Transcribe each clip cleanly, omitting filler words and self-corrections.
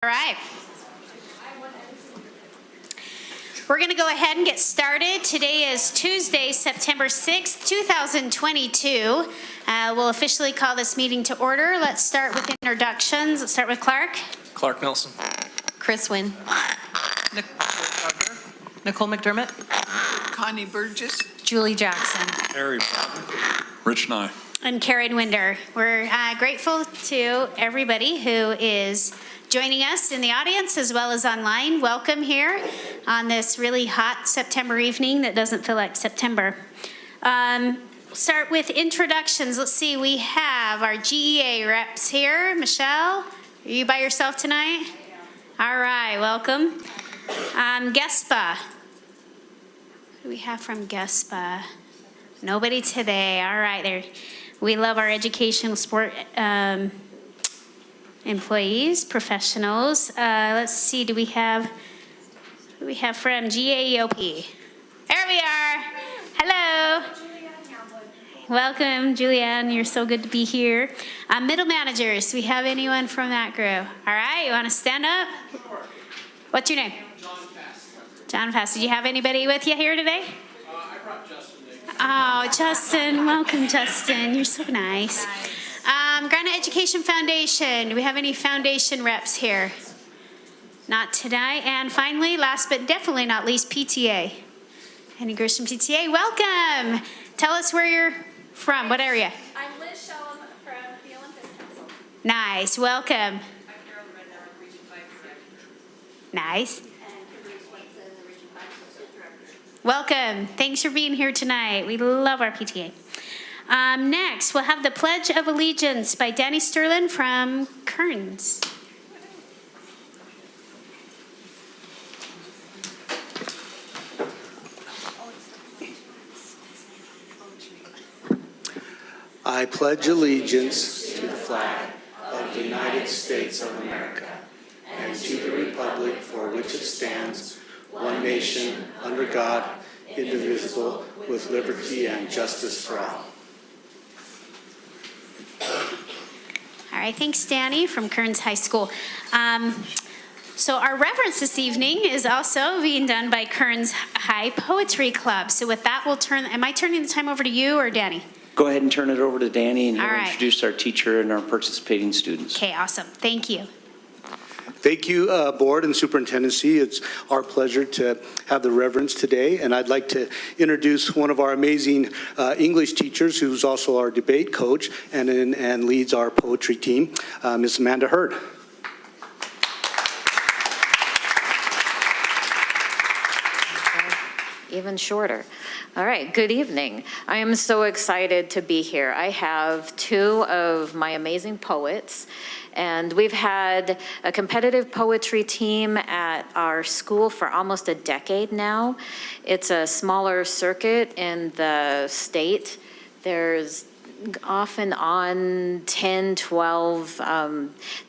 All right. We're going to go ahead and get started. Today is Tuesday, September 6th, 2022. We'll officially call this meeting to order. Let's start with introductions. Let's start with Clark. Clark Nelson. Chris Wynn. Nicole McDermott. Connie Burgess. Julie Jackson. Harry. Rich Nye. And Karen Winder. We're grateful to everybody who is joining us in the audience as well as online. Welcome here on this really hot September evening that doesn't feel like September. Start with introductions. Let's see, we have our GEA reps here. Michelle, are you by yourself tonight? All right, welcome. GESPA. What do we have from GESPA? Nobody today. All right, there. We love our educational support employees, professionals. Let's see, who do we have from GAEOP? There we are. Hello. Welcome, Julianne. You're so good to be here. Middle managers, do we have anyone from that group? All right, you want to stand up? What's your name? John Fass. John Fass. Did you have anybody with you here today? I brought Justin. Oh, Justin. Welcome, Justin. You're so nice. Granite Education Foundation. Do we have any foundation reps here? Not today. And finally, last but definitely not least, PTA. Any groups from PTA? Welcome. Tell us where you're from. What area? I'm Liz Shellum from the Olympus Council. Nice. Welcome. I'm Carol Redner, Region 5 Director. Nice. And Kimberly Swenson, the Region 5 Associate Director. Welcome. Thanks for being here tonight. We love our PTA. Next, we'll have the Pledge of Allegiance by Danny Sterlin from Kearns. I pledge allegiance to the flag of the United States of America and to the republic for which it stands, one nation, under God, indivisible, with liberty and justice for all. All right, thanks, Danny from Kearns High School. So our reverence this evening is also being done by Kearns High Poetry Club. So with that, am I turning the time over to you or Danny? Go ahead and turn it over to Danny, and he'll All right. introduce our teacher and our participating students. Okay, awesome. Thank you. Thank you, Board and Superintendency. It's our pleasure to have the reverence today, and I'd like to introduce one of our amazing English teachers who's also our debate coach and leads our poetry team, Ms. Amanda Hurd. Even shorter. All right, good evening. I am so excited to be here. I have two of my amazing poets, and we've had a competitive poetry team at our school for almost a decade now. It's a smaller circuit in the state. There's off and on 10, 12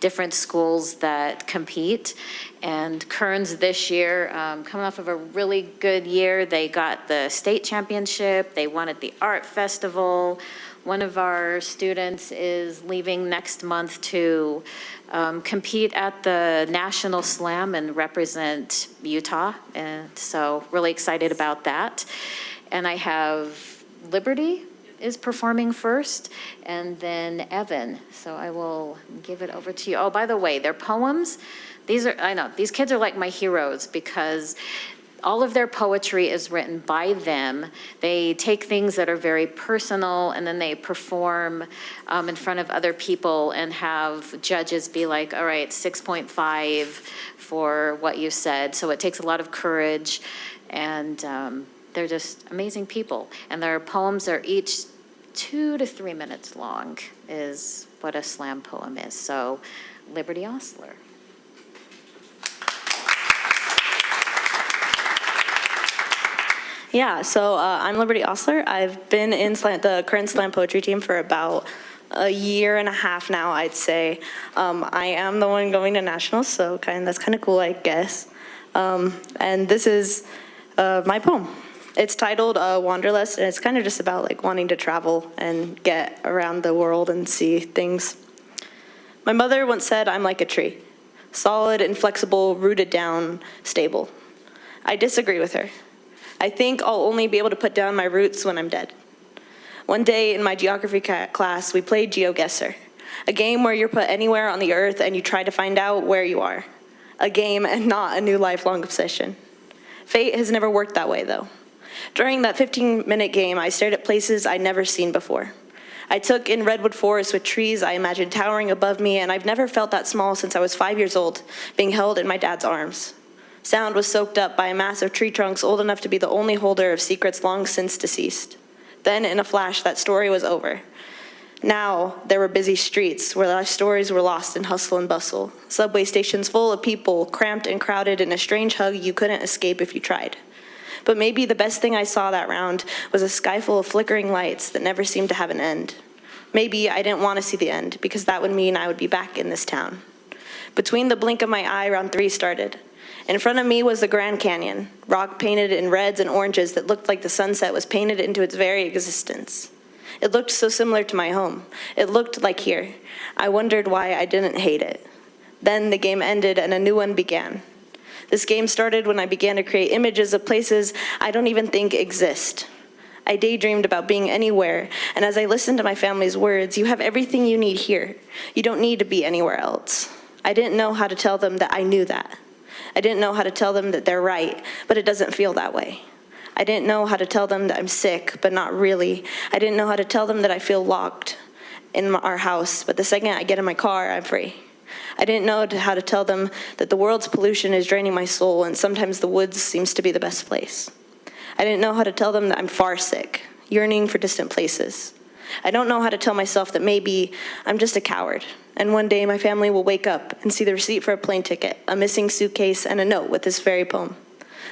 different schools that compete. And Kearns this year, coming off of a really good year, they got the state championship, they won at the art festival. One of our students is leaving next month to compete at the National Slam and represent Utah. And so really excited about that. And I have Liberty is performing first, and then Evan. So I will give it over to you. Oh, by the way, their poems, I know, these kids are like my heroes because all of their poetry is written by them. They take things that are very personal and then they perform in front of other people and have judges be like, all right, 6.5 for what you said. So it takes a lot of courage, and they're just amazing people. And their poems are each 2 to 3 minutes long is what a slam poem is. So Liberty Osler. Yeah, so I'm Liberty Osler. I've been in the Kearns Slam Poetry team for about a year and a half now, I'd say. I am the one going to nationals, so that's kind of cool, I guess. And this is my poem. It's titled Wanderlust, and it's kind of just about like wanting to travel and get around the world and see things. My mother once said, I'm like a tree. solid, inflexible, rooted down, stable. I disagree with her. I think I'll only be able to put down my roots when I'm dead. One day in my geography class, we played GeoGuessr, a game where you're put anywhere on the earth and you try to find out where you are. A game and not a new lifelong obsession. Fate has never worked that way, though. During that 15-minute game, I stared at places I'd never seen before. I took in redwood forest with trees I imagined towering above me, and I've never felt that small since I was 5 years old, being held in my dad's arms. Sound was soaked up by a mass of tree trunks old enough to be the only holder of secrets long since deceased. Then, in a flash, that story was over. Now, there were busy streets where our stories were lost in hustle and bustle. Subway stations full of people, cramped and crowded in a strange hug you couldn't escape if you tried. But maybe the best thing I saw that round was a sky full of flickering lights that never seemed to have an end. Maybe I didn't want to see the end, because that would mean I would be back in this town. Between the blink of my eye, round 3 started. In front of me was the Grand Canyon, rock painted in reds and oranges that looked like the sunset was painted into its very existence. It looked so similar to my home. It looked like here. I wondered why I didn't hate it. Then the game ended and a new one began. This game started when I began to create images of places I don't even think exist. I daydreamed about being anywhere, and as I listened to my family's words, you have everything you need here. You don't need to be anywhere else. I didn't know how to tell them that I knew that. I didn't know how to tell them that they're right, but it doesn't feel that way. I didn't know how to tell them that I'm sick, but not really. I didn't know how to tell them that I feel locked in our house, but the second I get in my car, I'm free. I didn't know how to tell them that the world's pollution is draining my soul, and sometimes the woods seems to be the best place. I didn't know how to tell them that I'm far sick, yearning for distant places. I don't know how to tell myself that maybe I'm just a coward, and one day my family will wake up and see the receipt for a plane ticket, a missing suitcase, and a note with this very poem.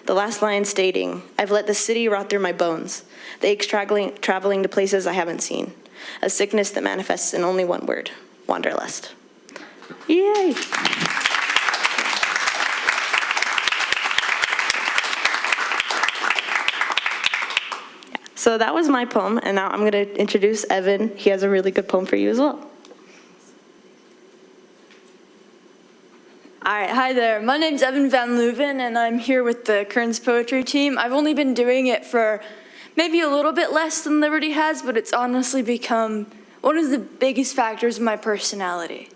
The last line stating, "I've let the city rot through my bones, the aches traveling to places I haven't seen, a sickness that manifests in only one word, wanderlust." Yay! So that was my poem, and now I'm going to introduce Evan. He has a really good poem for you as well. All right, hi there. My name's Evan Van Leuven, and I'm here with the Kearns Poetry Team. I've only been doing it for maybe a little bit less than Liberty has, but it's honestly become one of the biggest factors of my personality.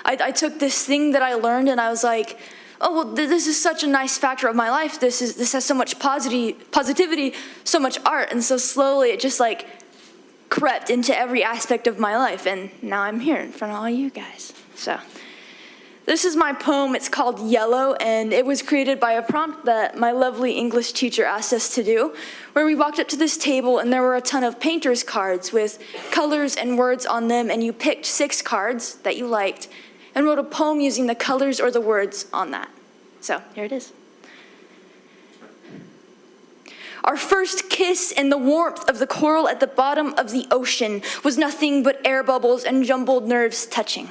I took this thing that I learned, and I was like, oh, well, this is such a nice factor of my life. This has so much positivity, so much art, and so slowly it just like crept into every aspect of my life, and now I'm here in front of all you guys. So this is my poem. It's called Yellow, and it was created by a prompt that my lovely English teacher asked us to do, where we walked up to this table and there were a ton of painter's cards with colors and words on them, and you picked 6 cards that you liked and wrote a poem using the colors or the words on that. So here it is. Our first kiss in the warmth of the coral at the bottom of the ocean was nothing but air bubbles and jumbled nerves touching.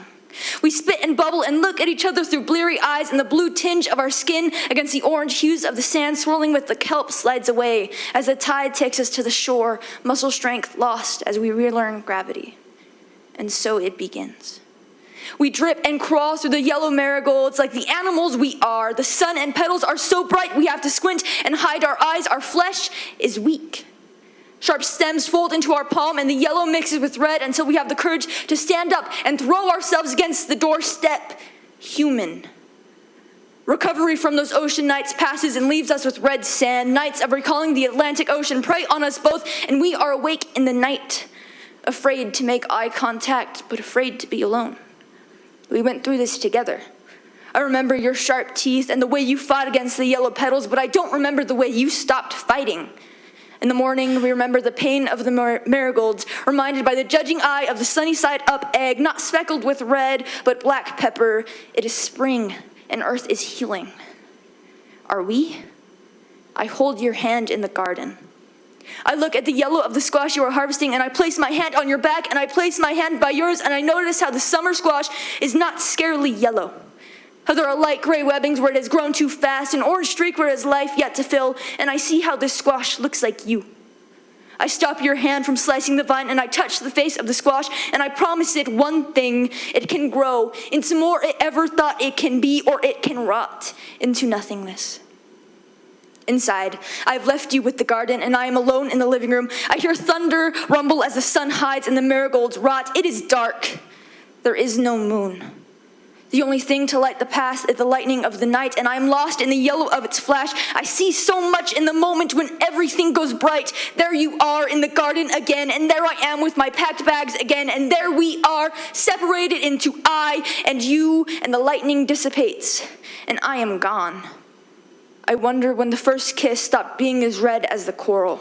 We spit and bubble and look at each other through bleary eyes, and the blue tinge of our skin against the orange hues of the sand swirling with the kelp slides away as the tide takes us to the shore, muscle strength lost as we relearn gravity. And so it begins. We drip and crawl through the yellow marigolds like the animals we are. The sun and petals are so bright we have to squint and hide our eyes. Our flesh is weak. Sharp stems fold into our palm, and the yellow mixes with red until we have the courage to stand up and throw ourselves against the doorstep. Human. Recovery from those ocean nights passes and leaves us with red sand. Nights of recalling the Atlantic Ocean prey on us both, and we are awake in the night, afraid to make eye contact, but afraid to be alone. We went through this together. I remember your sharp teeth and the way you fought against the yellow petals, but I don't remember the way you stopped fighting. In the morning, we remember the pain of the marigolds, reminded by the judging eye of the sunny side up egg, not speckled with red, but black pepper. It is spring, and earth is healing. Are we? I hold your hand in the garden. I look at the yellow of the squash you are harvesting, and I place my hand on your back, and I place my hand by yours, and I notice how the summer squash is not scarily yellow. How there are light gray webbings where it has grown too fast, an orange streak where it has life yet to fill, and I see how this squash looks like you. I stop your hand from slicing the vine, and I touch the face of the squash, and I promise it one thing: it can grow into more it ever thought it can be, or it can rot into nothingness. Inside, I've left you with the garden, and I am alone in the living room. I hear thunder rumble as the sun hides and the marigolds rot. It is dark. There is no moon. The only thing to light the path is the lightning of the night, and I am lost in the yellow of its flash. I see so much in the moment when everything goes bright. There you are in the garden again, and there I am with my packed bags again, and there we are, separated into I and you, and the lightning dissipates, and I am gone. I wonder when the first kiss stopped being as red as the coral.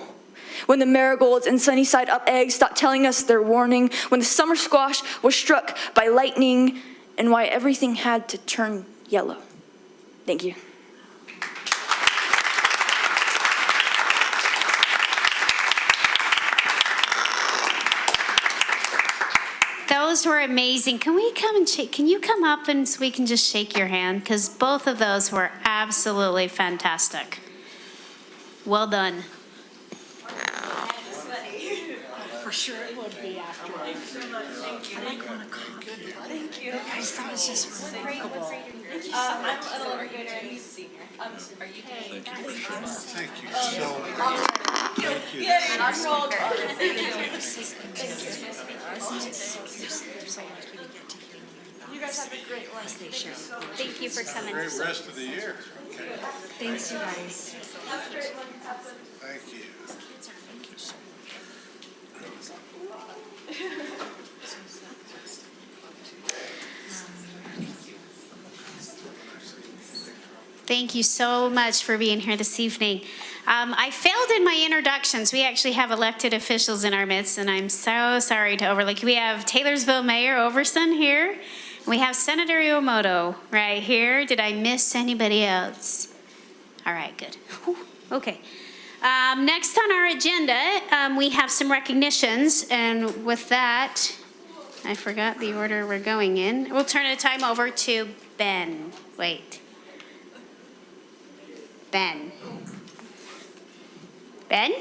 When the marigolds and sunny side up eggs stopped telling us their warning. When the summer squash was struck by lightning, and why everything had to turn yellow. Thank you. Those were amazing. Can we come and shake? Can you come up and so we can just shake your hand? Because both of those were absolutely fantastic. Well done. For sure it would be after. Thank you. Thank you. Guys, that was just remarkable. I'm an 11th grader and he's a senior. Are you Hey, Thank you so much. Thank you. and I'm told. You guys have a great one. Thank you for coming. Great rest of the year. Thanks, you guys. Have a great one. Thank you. Thank you so much for being here this evening. I failed in my introductions. We actually have elected officials in our midst, and I'm so sorry to overlook. We have Taylorsville Mayor Overson here. We have Senator Yomoto right here. Did I miss anybody else? All right, good. Whew, okay. Next on our agenda, we have some recognitions, and with that, I forgot the order we're going in. We'll turn the time over to Ben. Wait. Ben. Ben?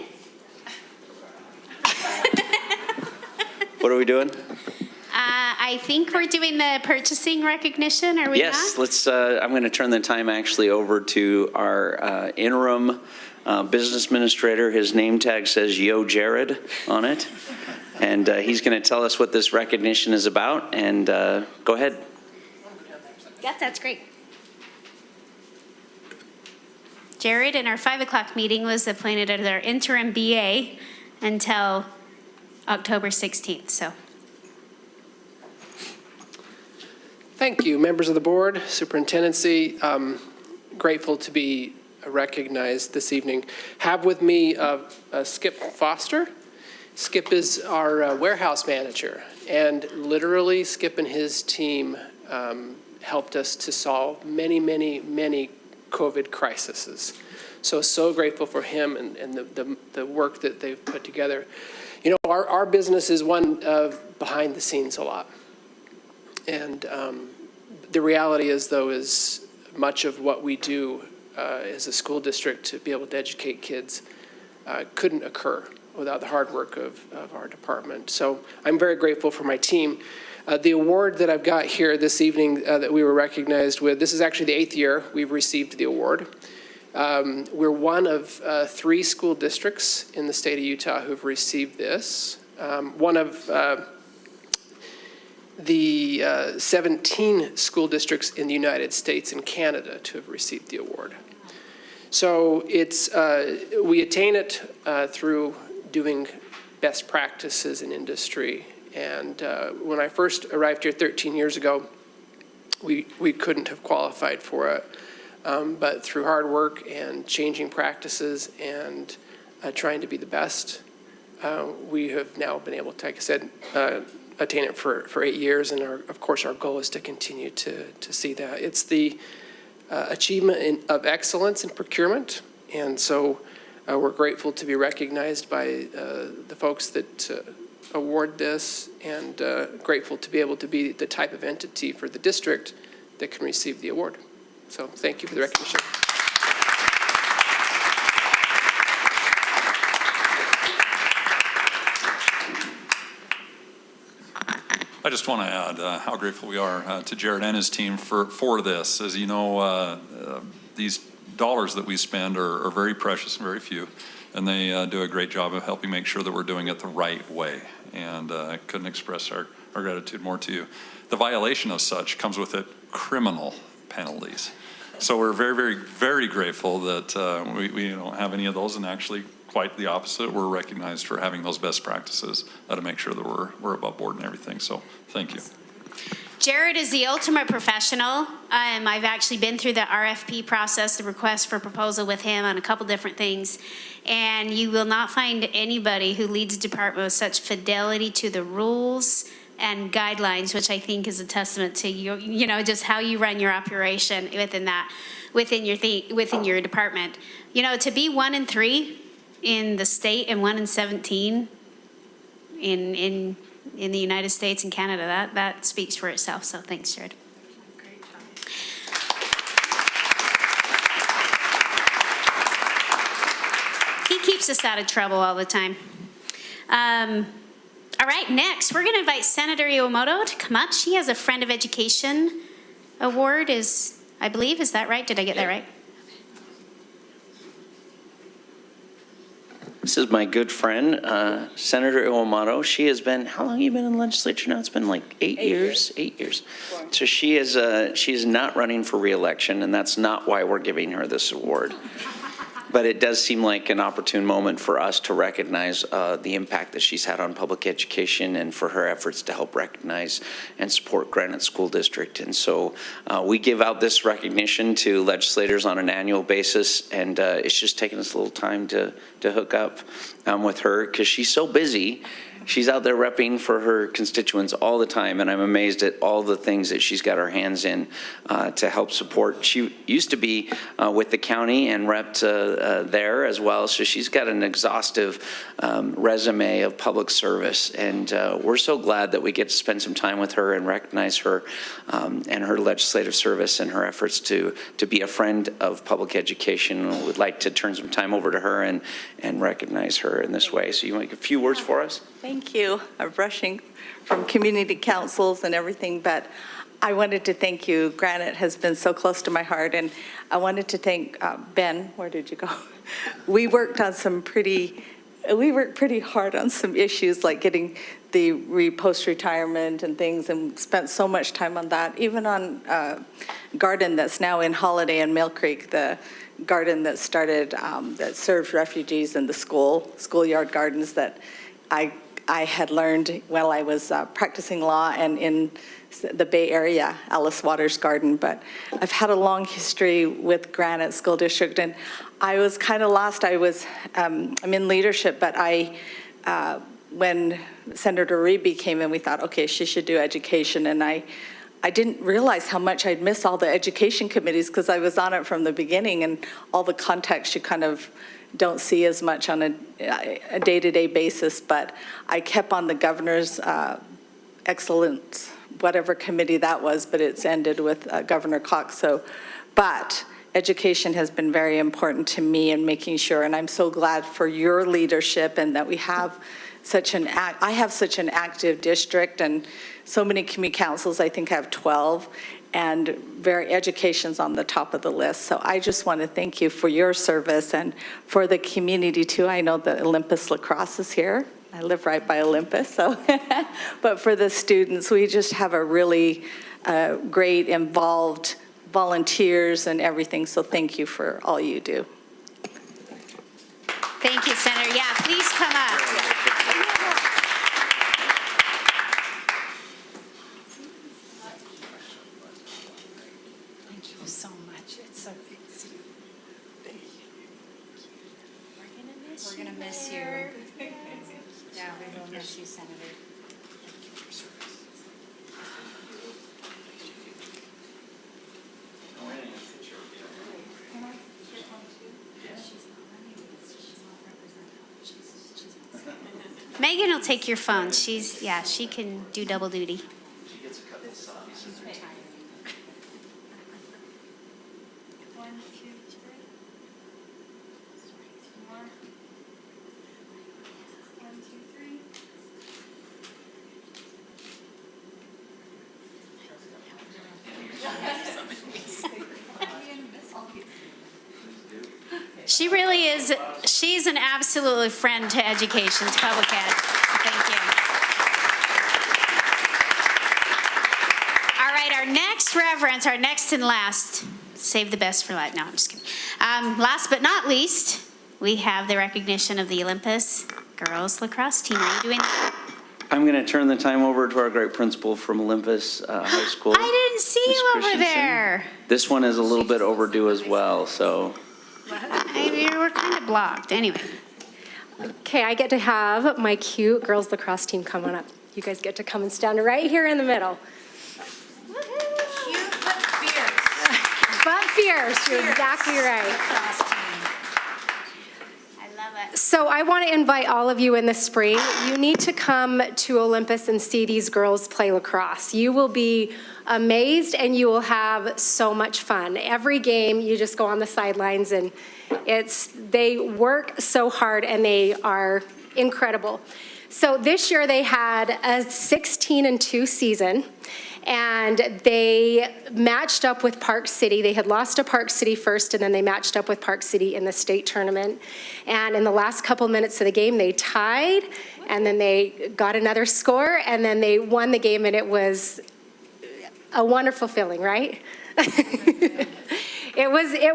What are we doing? I think we're doing the purchasing recognition, are we not? Yes, let's, I'm going to turn the time actually over to our interim business administrator. His name tag says Yo Jared on it. And he's going to tell us what this recognition is about. And go ahead. Yeah, that's great. Jared, in our 5 o'clock meeting, was appointed as our interim BA until October 16th, so. Thank you, members of the board, superintendency. Grateful to be recognized this evening. Have with me Skip Foster. Skip is our warehouse manager, and literally Skip and his team helped us to solve many, many, many COVID crises. So grateful for him and the work that they've put together. You know, our business is one of behind the scenes a lot. And the reality is, though, is much of what we do as a school district to be able to educate kids couldn't occur without the hard work of our department. So I'm very grateful for my team. The award that I've got here this evening that we were recognized with, this is actually the 8th year we've received the award. We're one of 3 school districts in the state of Utah who've received this. One of the 17 school districts in the United States and Canada to have received the award. So it's, we attain it through doing best practices in industry. And when I first arrived here 13 years ago, we couldn't have qualified for it. But through hard work and changing practices and trying to be the best, we have now been able to, like I said, attain it for 8 years. And of course, our goal is to continue to see that. It's the achievement of excellence in procurement. And so we're grateful to be recognized by the folks that award this, and grateful to be able to be the type of entity for the district that can receive the award. So thank you for the recognition. I just want to add how grateful we are to Jared and his team for this. As you know, these dollars that we spend are very precious and very few, and they do a great job of helping make sure that we're doing it the right way. And I couldn't express our gratitude more to you. The violation of such comes with it criminal penalties. So we're very, very, very grateful that we don't have any of those, and actually quite the opposite. We're recognized for having those best practices to make sure that we're above board and everything. So thank you. Jared is the ultimate professional. I've actually been through the RFP process, the request for proposal with him on a couple different things. And you will not find anybody who leads a department with such fidelity to the rules and guidelines, which I think is a testament to you know, just how you run your operation within your department. You know, to be 1 in 3 in the state and 1 in 17 in the United States and Canada, that speaks for itself. So thanks, Jared. He keeps us out of trouble all the time. All right, next we're going to invite Senator Iwamoto to come up. She has a Friend of Education award, I believe. Is that right? Did I get that right? This is my good friend, Senator Iwamoto. She has been, how long have you been in the legislature now? It's been like 8 years. 8 years. So she is not running for re-election, and that's not why we're giving her this award. But it does seem like an opportune moment for us to recognize the impact that she's had on public education and for her efforts to help recognize and support Granite School District. And so we give out this recognition to legislators on an annual basis, and it's just taken us a little time to hook up with her because she's so busy. She's out there repping for her constituents all the time, and I'm amazed at all the things that she's got her hands in to help support. She used to be with the county and repped there as well, so she's got an exhaustive resume of public service, and we're so glad that we get to spend some time with her and recognize her and her legislative service and her efforts to be a friend of public education. And we'd like to turn some time over to her and recognize her in this way. So you want to make a few words for us? Thank you. I'm rushing from community councils and everything, but I wanted to thank you. Granite has been so close to my heart, and I wanted to thank Ben. Where did you go? We worked pretty hard on some issues like getting the post-retirement and things, and spent so much time on that. Even on garden that's now in Holiday and Mill Creek, the garden that started that served refugees in the schoolyard gardens that I had learned while I was practicing law and in the Bay Area, Alice Waters Garden. But I've had a long history with Granite School District, and I was kind of lost. I'm in leadership, but when Senator Reeby came in, we thought, okay, she should do education, and I didn't realize how much I'd miss all the education committees because I was on it from the beginning, and all the context you kind of don't see as much on a day-to-day basis. But I kept on the governor's excellence, whatever committee that was, but it's ended with Governor Cox. But education has been very important to me in making sure, and I'm so glad for your leadership and that we have I have such an active district and so many community councils. I think I have 12. And education's on the top of the list. So I just want to thank you for your service and for the community too. I know that Olympus Lacrosse is here. I live right by Olympus, so. But for the students, we just have a really great involved volunteers and everything. So thank you for all you do. Thank you, Senator. Yeah, please come up. So much. It's so good to see you. We're gonna miss you. Yeah, we will miss you, Senator. Megan will take your phone. She can do double duty. She really is, she's an absolute friend to education, to public ed. Thank you. All right, our next reverence, our next and last, save the best for last. No, I'm just kidding. Last but not least, we have the recognition of the Olympus girls lacrosse team. Are you doing that? I'm going to turn the time over to our great principal from Olympus High School. I didn't see Ms. you over Christensen. there. This one is a little bit overdue as well, so. You were kind of blocked. Anyway. Okay, I get to have my cute girls lacrosse team come on up. You guys get to come and stand right here in the middle. Cute but fierce. But fierce, you're exactly right. So I want to invite all of you in the spring. You need to come to Olympus and see these girls play lacrosse. You will be amazed and you will have so much fun. Every game, you just go on the sidelines and they work so hard and they are incredible. So this year they had a 16-2 season. And they matched up with Park City. They had lost to Park City first, and then they matched up with Park City in the state tournament. And in the last couple minutes of the game, they tied, and then they got another score, and then they won the game, and it was a wonderful feeling, right? It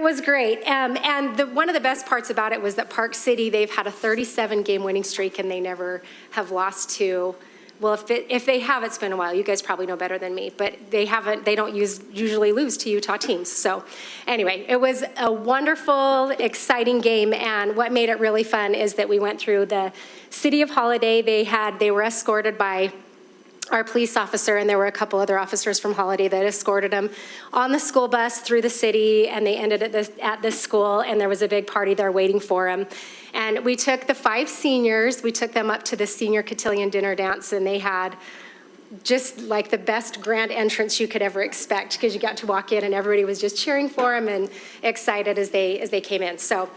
was great. And one of the best parts about it was that Park City, they've had a 37-game winning streak, and they never have lost to. Well, if they have, it's been a while. You guys probably know better than me, but they haven't. They don't usually lose to Utah teams. So, anyway, it was a wonderful, exciting game, and what made it really fun is that we went through the city of Holiday. They were escorted by our police officer, and there were a couple other officers from Holiday that escorted them on the school bus through the city, and they ended at this school, and there was a big party there waiting for them. And we took the 5 seniors, we took them up to the senior cotillion dinner dance, and they had just like the best grand entrance you could ever expect, because you got to walk in and everybody was just cheering for them and excited as they came in. So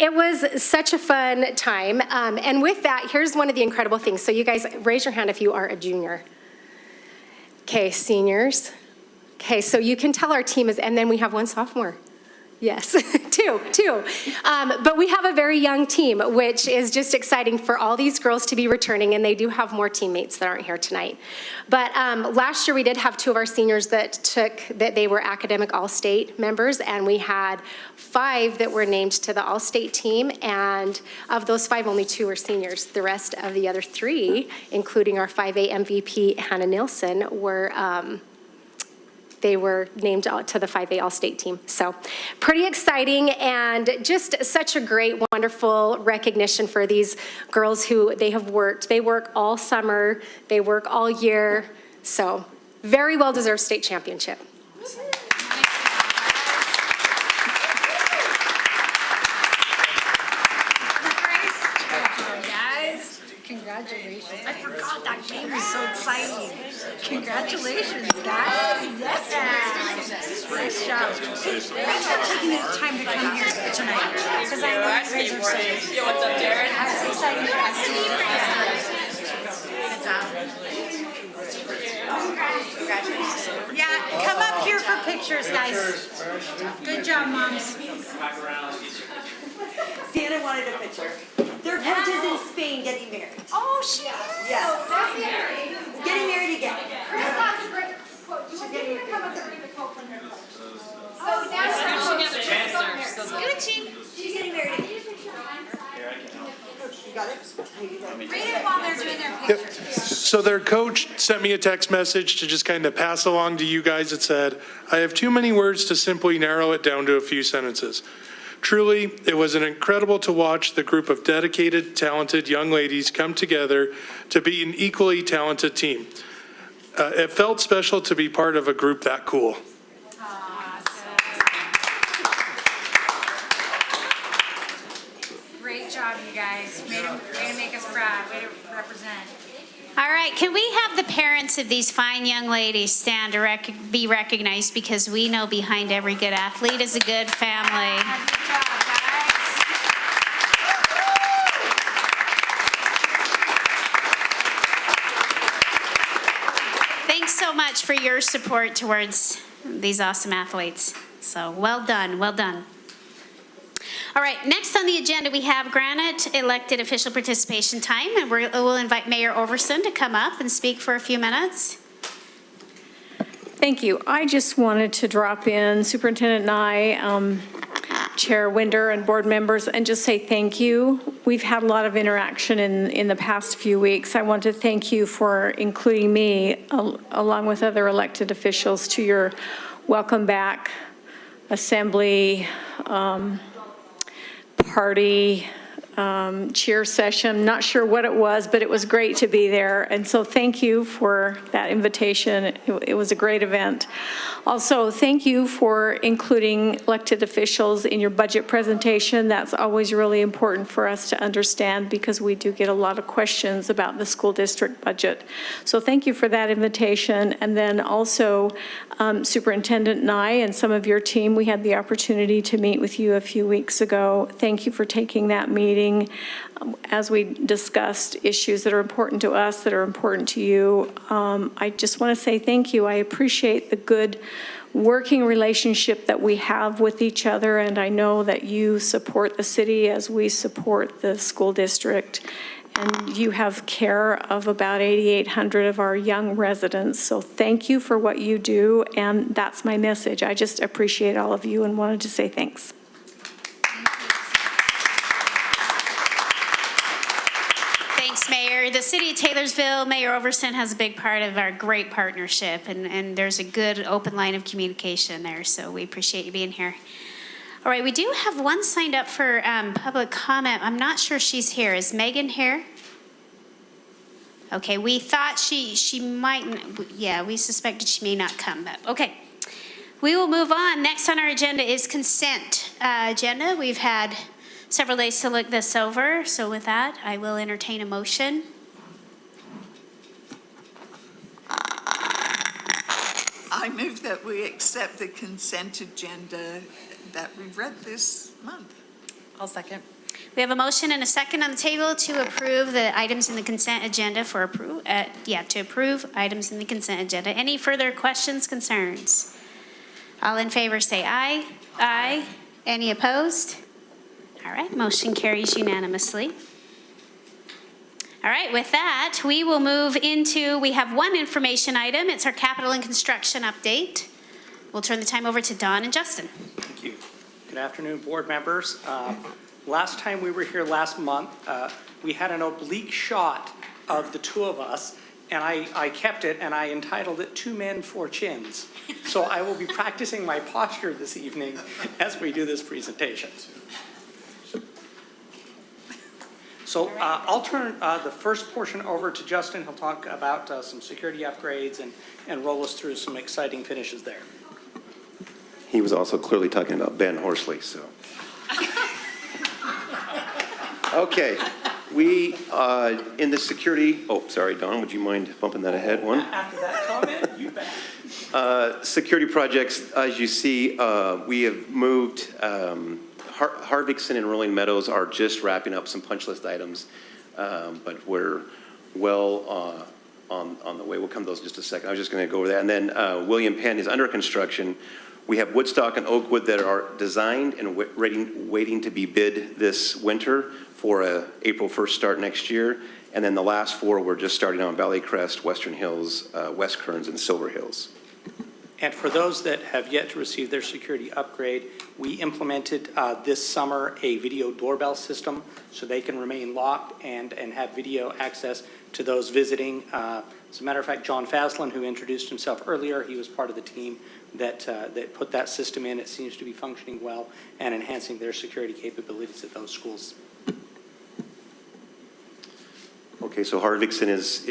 it was such a fun time. And with that, here's one of the incredible things. So you guys, raise your hand if you are a junior. Okay, seniors. Okay, so you can tell our team is, and then we have 1 sophomore. Yes, two. But we have a very young team, which is just exciting for all these girls to be returning, and they do have more teammates that aren't here tonight. But last year we did have 2 of our seniors that they were academic all-state members, and we had 5 that were named to the all-state team, and of those 5, only 2 were seniors. The rest of the other 3, including our 5A MVP, Hannah Nilsson, they were named to the 5A All-State team. So pretty exciting and just such a great, wonderful recognition for these girls who they work all summer, they work all year. So very well-deserved state championship. Congratulations. I forgot that game was so exciting. Congratulations, guys. Yes. Nice job. Thanks for taking the time to come here tonight. Because I know you guys are excited. What's up, Jared? I'm so excited for us to meet you. Good job. Congratulations. Yeah, come up here for pictures, guys. Good job, moms. Sienna wanted a picture. Their coach is in Spain getting married. Oh, she is? Yes. That's Getting married again. Chris has a great quote. You want me to come up and read the quote from her coach? So that's She's getting married again. You got it? Read it while they're doing their pictures. So their coach sent me a text message to just kind of pass along to you guys. It said, I have too many words to simply narrow it down to a few sentences. Truly, it was incredible to watch the group of dedicated, talented young ladies come together to be an equally talented team. It felt special to be part of a group that cool. Great job, you guys. Way to make us proud. Way to represent. All right, can we have the parents of these fine young ladies stand to be recognized, because we know behind every good athlete is a good family. Good job, guys. Thanks so much for your support towards these awesome athletes. So well done, well done. All right, next on the agenda, we have Granite elected official participation time, and we'll invite Mayor Overson to come up and speak for a few minutes. Thank you. I just wanted to drop in, Superintendent and I, Chair Winder and board members, and just say thank you. We've had a lot of interaction in the past few weeks. I want to thank you for including me, along with other elected officials, to your welcome back assembly, party, cheer session. Not sure what it was, but it was great to be there. And so thank you for that invitation. It was a great event. Also, thank you for including elected officials in your budget presentation. That's always really important for us to understand because we do get a lot of questions about the school district budget. So thank you for that invitation. And then also, Superintendent and I and some of your team, we had the opportunity to meet with you a few weeks ago. Thank you for taking that meeting as we discussed issues that are important to us, that are important to you. I just want to say thank you. I appreciate the good working relationship that we have with each other, and I know that you support the city as we support the school district. And you have care of about 8,800 of our young residents. So thank you for what you do, and that's my message. I just appreciate all of you and wanted to say thanks. Thanks, Mayor. The City of Taylorsville, Mayor Overson has a big part of our great partnership, and there's a good open line of communication there, so we appreciate you being here. All right, we do have one signed up for public comment. I'm not sure she's here. Is Megan here? Okay, we thought she might, yeah, we suspected she may not come, but okay. We will move on. Next on our agenda is consent agenda. We've had several days to look this over, so with that, I will entertain a motion. I move that we accept the consent agenda that we've read this month. I'll second. We have a motion and a second on the table to approve the items in the consent agenda to approve items in the consent agenda. Any further questions, concerns? All in favor say aye. Aye. Any opposed? All right, motion carries unanimously. All right, with that, we will move into, we have one information item. It's our capital and construction update. We'll turn the time over to Don and Justin. Thank you. Good afternoon, board members. Last time we were here last month, we had an oblique shot of the two of us, and I kept it and I entitled it 2 Men, 4 Chins. So I will be practicing my posture this evening as we do this presentation. So I'll turn the first portion over to Justin. He'll talk about some security upgrades and roll us through some exciting finishes there. He was also clearly talking about Ben Horsley, so. Okay, we, in the security, oh, sorry, Don, would you mind bumping that ahead one? After that comment, you bet. Security projects, as you see, we have moved, Harvickson and Rolling Meadows are just wrapping up some punch list items, but we're well on the way. We'll come to those in just a second. I was just going to go over that. And then William Penn is under construction. We have Woodstock and Oakwood that are designed and waiting to be bid this winter for a April 1st start next year. And then the last 4 we're just starting on Valley Crest, Western Hills, West Kearns, and Silver Hills. And for those that have yet to receive their security upgrade, we implemented this summer a video doorbell system so they can remain locked and have video access to those visiting. As a matter of fact, John Faslin, who introduced himself earlier, he was part of the team that put that system in. It seems to be functioning well and enhancing their security capabilities at those schools. Okay, so Harvickson is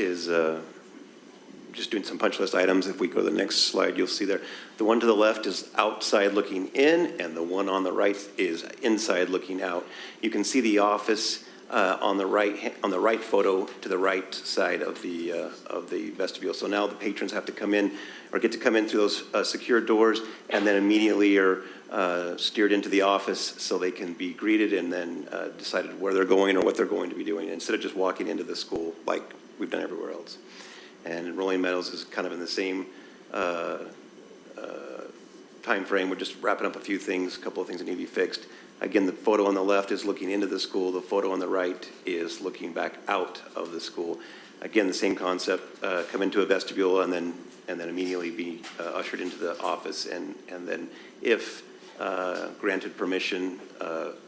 just doing some punch list items. If we go to the next slide, you'll see there. The one to the left is outside looking in, and the one on the right is inside looking out. You can see the office on the right photo to the right side of the vestibule. So now the patrons have to come in or get to come in through those secure doors, and then immediately are steered into the office so they can be greeted and then decided where they're going or what they're going to be doing instead of just walking into the school like we've done everywhere else. And Rolling Meadows is kind of in the same time frame. We're just wrapping up a few things, a couple of things that need to be fixed. Again, the photo on the left is looking into the school. The photo on the right is looking back out of the school. Again, the same concept, come into a vestibule and then immediately be ushered into the office. And then if granted permission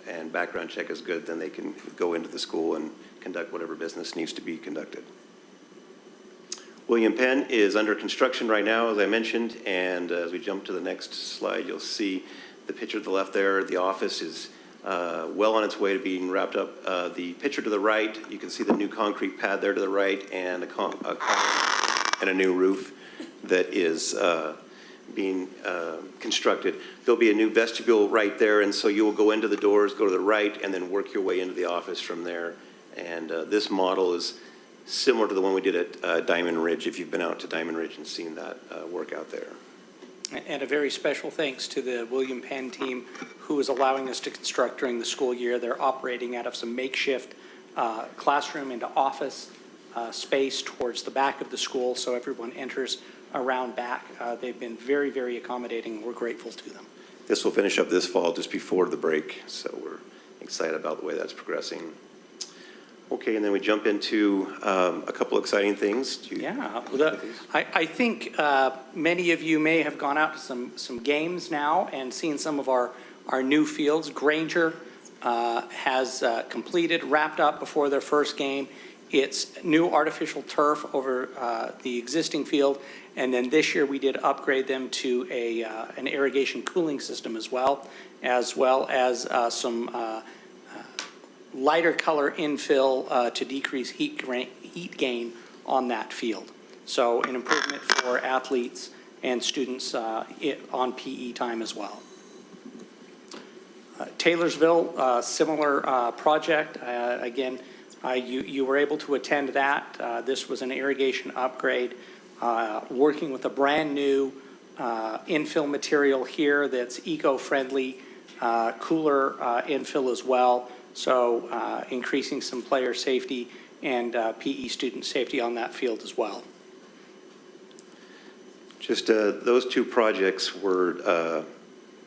and background check is good, then they can go into the school and conduct whatever business needs to be conducted. William Penn is under construction right now, as I mentioned, and as we jump to the next slide, you'll see the picture to the left there. The office is well on its way to being wrapped up. The picture to the right, you can see the new concrete pad there to the right and a new roof that is being constructed. There'll be a new vestibule right there, and so you will go into the doors, go to the right, and then work your way into the office from there. And this model is similar to the one we did at Diamond Ridge, if you've been out to Diamond Ridge and seen that work out there. And a very special thanks to the William Penn team who is allowing us to construct during the school year. They're operating out of some makeshift classroom into office space towards the back of the school, so everyone enters around back. They've been very, very accommodating, and we're grateful to them. This will finish up this fall just before the break, so we're excited about the way that's progressing. Okay, and then we jump into a couple exciting things. Yeah, I think many of you may have gone out to some games now and seen some of our new fields. Granger has completed, wrapped up before their first game. It's new artificial turf over the existing field, and then this year we did upgrade them to an irrigation cooling system as well as some lighter color infill to decrease heat gain on that field. So an improvement for athletes and students on PE time as well. Taylorsville, similar project. Again, you were able to attend that. This was an irrigation upgrade, working with a brand new infill material here that's eco-friendly, cooler infill as well. So increasing some player safety and PE student safety on that field as well. Just those two projects were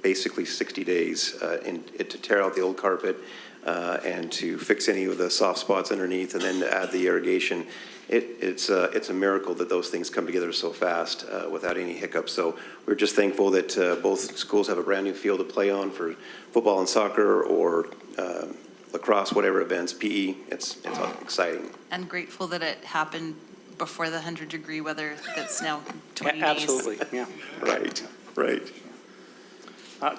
basically 60 days to tear out the old carpet and to fix any of the soft spots underneath, and then to add the irrigation. It's a miracle that those things come together so fast without any hiccups. So we're just thankful that both schools have a brand new field to play on for football and soccer or lacrosse, whatever events, PE. It's exciting. And grateful that it happened before the 100-degree weather that's now 20 days. Absolutely, yeah. Right.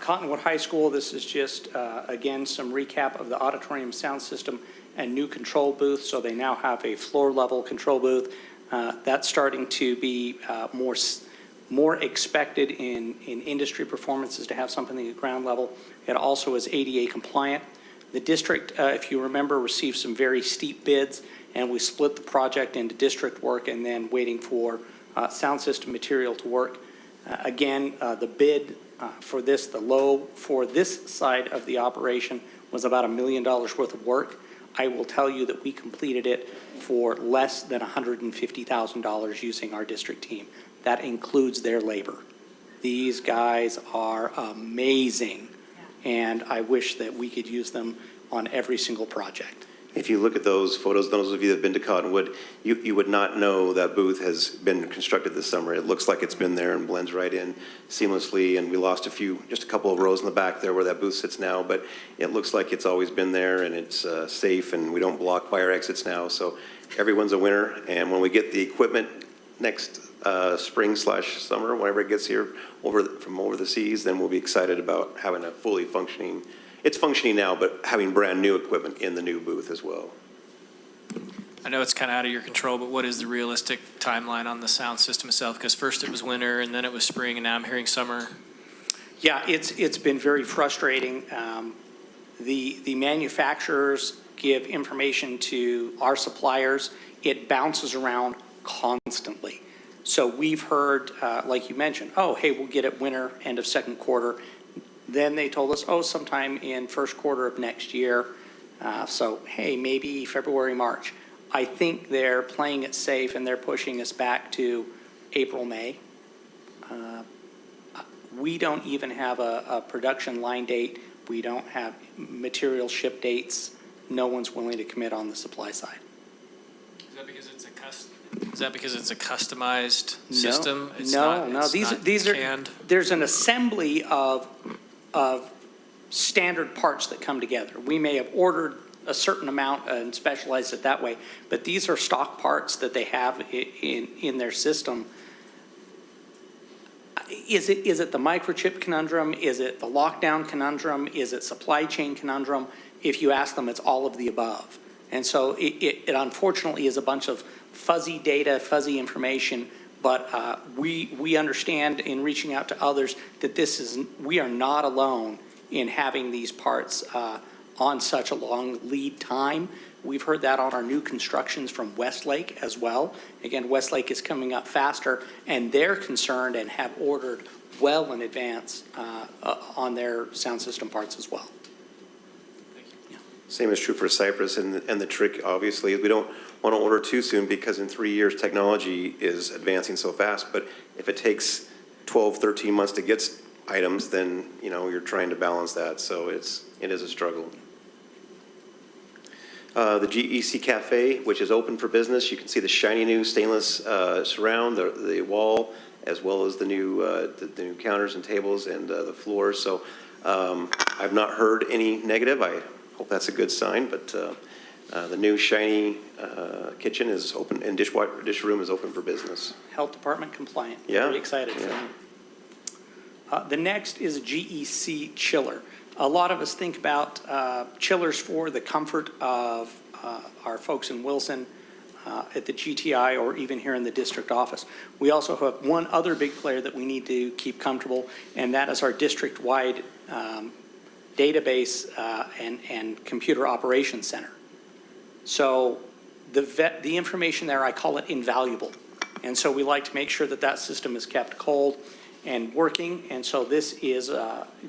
Cottonwood High School, this is just, again, some recap of the auditorium sound system and new control booth. So they now have a floor-level control booth. That's starting to be more expected in industry performances to have something at ground level. It also is ADA compliant. The district, if you remember, received some very steep bids, and we split the project into district work and then waiting for sound system material to work. Again, the bid for this, the low for this side of the operation was about $1 million worth of work. I will tell you that we completed it for less than $150,000 using our district team. That includes their labor. These guys are amazing, and I wish that we could use them on every single project. If you look at those photos, those of you that have been to Cottonwood, you would not know that booth has been constructed this summer. It looks like it's been there and blends right in seamlessly, and we lost just a couple of rows in the back there where that booth sits now, but it looks like it's always been there, and it's safe, and we don't block fire exits now, so everyone's a winner. And when we get the equipment next spring/summer, whenever it gets here from over the seas, then we'll be excited about having a fully functioning. It's functioning now, but having brand new equipment in the new booth as well. I know it's kind of out of your control, but what is the realistic timeline on the sound system itself? Because first it was winter, and then it was spring, and now I'm hearing summer. Yeah, it's been very frustrating. The manufacturers give information to our suppliers. It bounces around constantly. So we've heard, like you mentioned, oh, hey, we'll get it winter, end of second quarter. Then they told us, oh, sometime in first quarter of next year. So, hey, maybe February, March. I think they're playing it safe, and they're pushing us back to April, May. We don't even have a production line date. We don't have material ship dates. No one's willing to commit on the supply side. Is that because it's a customized system? No. These are canned? There's an assembly of standard parts that come together. We may have ordered a certain amount and specialized it that way, but these are stock parts that they have in their system. Is it the microchip conundrum? Is it the lockdown conundrum? Is it supply chain conundrum? If you ask them, it's all of the above. And so it unfortunately is a bunch of fuzzy data, fuzzy information, but we understand in reaching out to others that we are not alone in having these parts on such a long lead time. We've heard that on our new constructions from Westlake as well. Again, Westlake is coming up faster, and they're concerned and have ordered well in advance on their sound system parts as well. Same is true for Cypress, and the trick, obviously, is we don't want to order too soon because in 3 years, technology is advancing so fast. But if it takes 12, 13 months to get items, then, you're trying to balance that. So it is a struggle. The GEC Cafe, which is open for business. You can see the shiny new stainless surround, the wall, as well as the new counters and tables and the floors. So I've not heard any negative. I hope that's a good sign, but the new shiny kitchen is open and dish room is open for business. Health department compliant. Yeah. Very excited for them. The next is a GEC chiller. A lot of us think about chillers for the comfort of our folks in Wilson at the GTI or even here in the district office. We also have one other big player that we need to keep comfortable, and that is our district-wide database and computer operations center. So the information there, I call it invaluable. And so we like to make sure that that system is kept cold and working, and so this is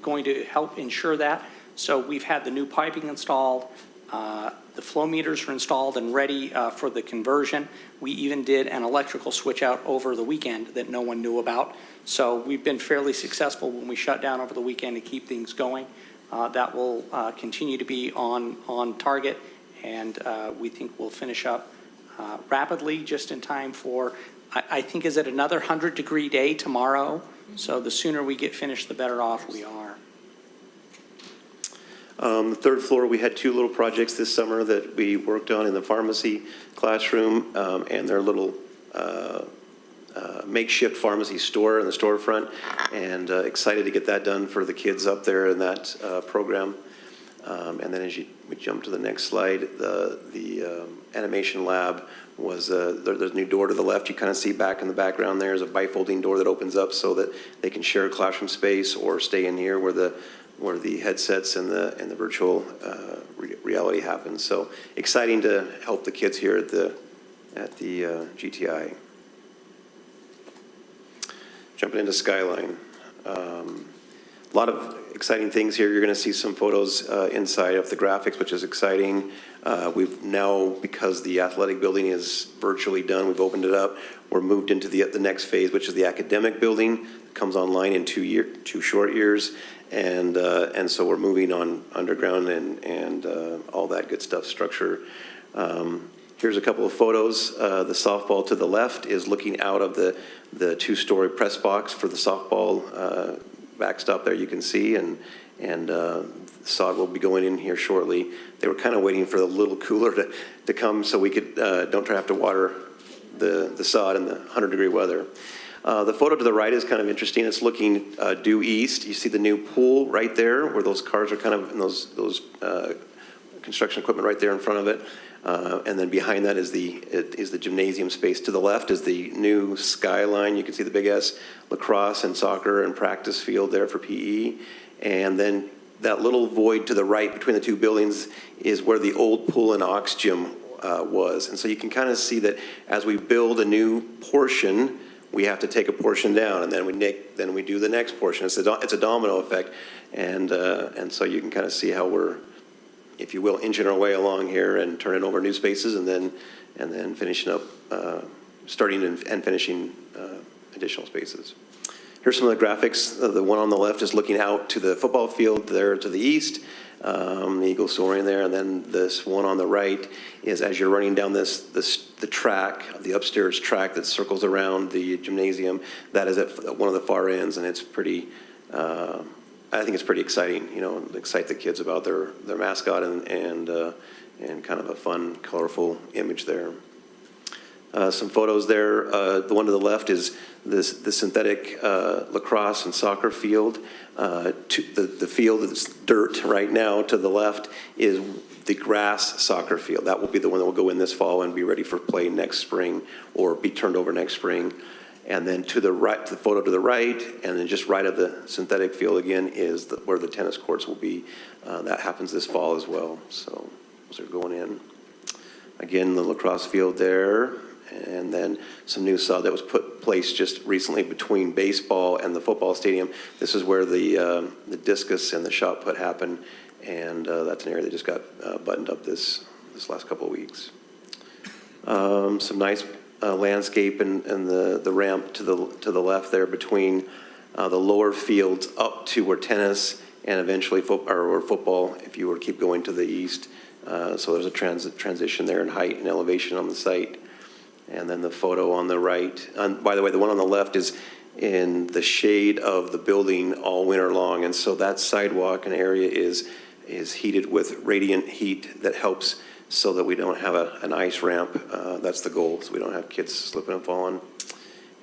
going to help ensure that. So we've had the new piping installed, the flow meters are installed and ready for the conversion. We even did an electrical switch out over the weekend that no one knew about. So we've been fairly successful when we shut down over the weekend to keep things going. That will continue to be on target, and we think we'll finish up rapidly, just in time for, I think, is it another 100-degree day tomorrow? So the sooner we get finished, the better off we are. The third floor, we had two little projects this summer that we worked on in the pharmacy classroom and their little makeshift pharmacy store in the storefront, and excited to get that done for the kids up there in that program. And then as we jump to the next slide, the animation lab was, there's a new door to the left. You kind of see back in the background there is a bifolding door that opens up so that they can share classroom space or stay in here where the headsets and the virtual reality happens. So exciting to help the kids here at the GTI. Jumping into Skyline. A lot of exciting things here. You're going to see some photos inside of the graphics, which is exciting. We've now, because the athletic building is virtually done, we've opened it up. We're moved into the next phase, which is the academic building. It comes online in 2 short years, and so we're moving on underground and all that good stuff, structure. Here's a couple of photos. The softball to the left is looking out of the 2-story press box for the softball backstop there you can see, and sod will be going in here shortly. They were kind of waiting for the little cooler to come so we could don't have to water the sod in the 100-degree weather. The photo to the right is kind of interesting. It's looking due east. You see the new pool right there where those cars are kind of in those construction equipment right there in front of it. And then behind that is the gymnasium space. To the left is the new Skyline. You can see the big S lacrosse and soccer and practice field there for PE. And then that little void to the right between the two buildings is where the old pool and aux gym was. And so you can kind of see that as we build a new portion, we have to take a portion down, and then we do the next portion. It's a domino effect, and so you can kind of see how we're, if you will, inching our way along here and turning over new spaces, and then finishing up, starting and finishing additional spaces. Here's some of the graphics. The one on the left is looking out to the football field there to the east. The eagle soaring there, and then this one on the right is as you're running down the track, the upstairs track that circles around the gymnasium. That is at one of the far ends, and it's pretty. I think it's pretty exciting. You know, excite the kids about their mascot and kind of a fun, colorful image there. Some photos there. The one to the left is the synthetic lacrosse and soccer field. The field that's dirt right now to the left is the grass soccer field. That will be the one that will go in this fall and be ready for play next spring or be turned over next spring. And then to the right, the photo to the right, and then just right of the synthetic field again is where the tennis courts will be. That happens this fall as well. So those are going in. Again, the lacrosse field there. And then some new sod that was placed just recently between baseball and the football stadium. This is where the discus and the shot put happen, and that's an area that just got buttoned up this last couple of weeks. Some nice landscape and the ramp to the left there between the lower fields up to where tennis and eventually football, if you were to keep going to the east. So there's a transition there in height and elevation on the site. And then the photo on the right, by the way, the one on the left is in the shade of the building all winter long. And so that sidewalk and area is heated with radiant heat that helps so that we don't have an ice ramp. That's the goal, so we don't have kids slipping and falling.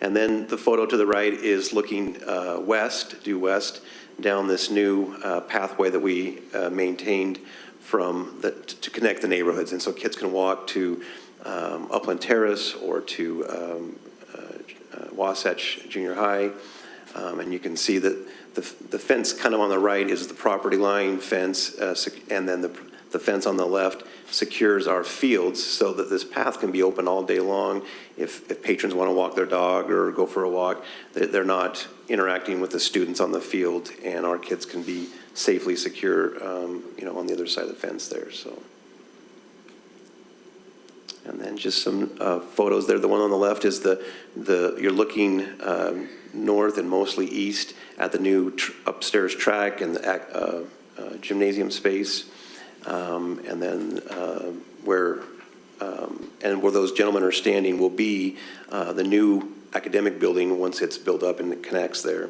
And then the photo to the right is looking due west, down this new pathway that we maintained to connect the neighborhoods. And so kids can walk to Upland Terrace or to Wasatch Junior High. And you can see that the fence kind of on the right is the property line fence, and then the fence on the left secures our fields so that this path can be open all day long. If patrons want to walk their dog or go for a walk, they're not interacting with the students on the field, and our kids can be safely secure, on the other side of the fence there. So. And then just some photos there. The one on the left is you're looking north and mostly east at the new upstairs track and the gymnasium space, and then where those gentlemen are standing will be the new academic building once it's built up and it connects there.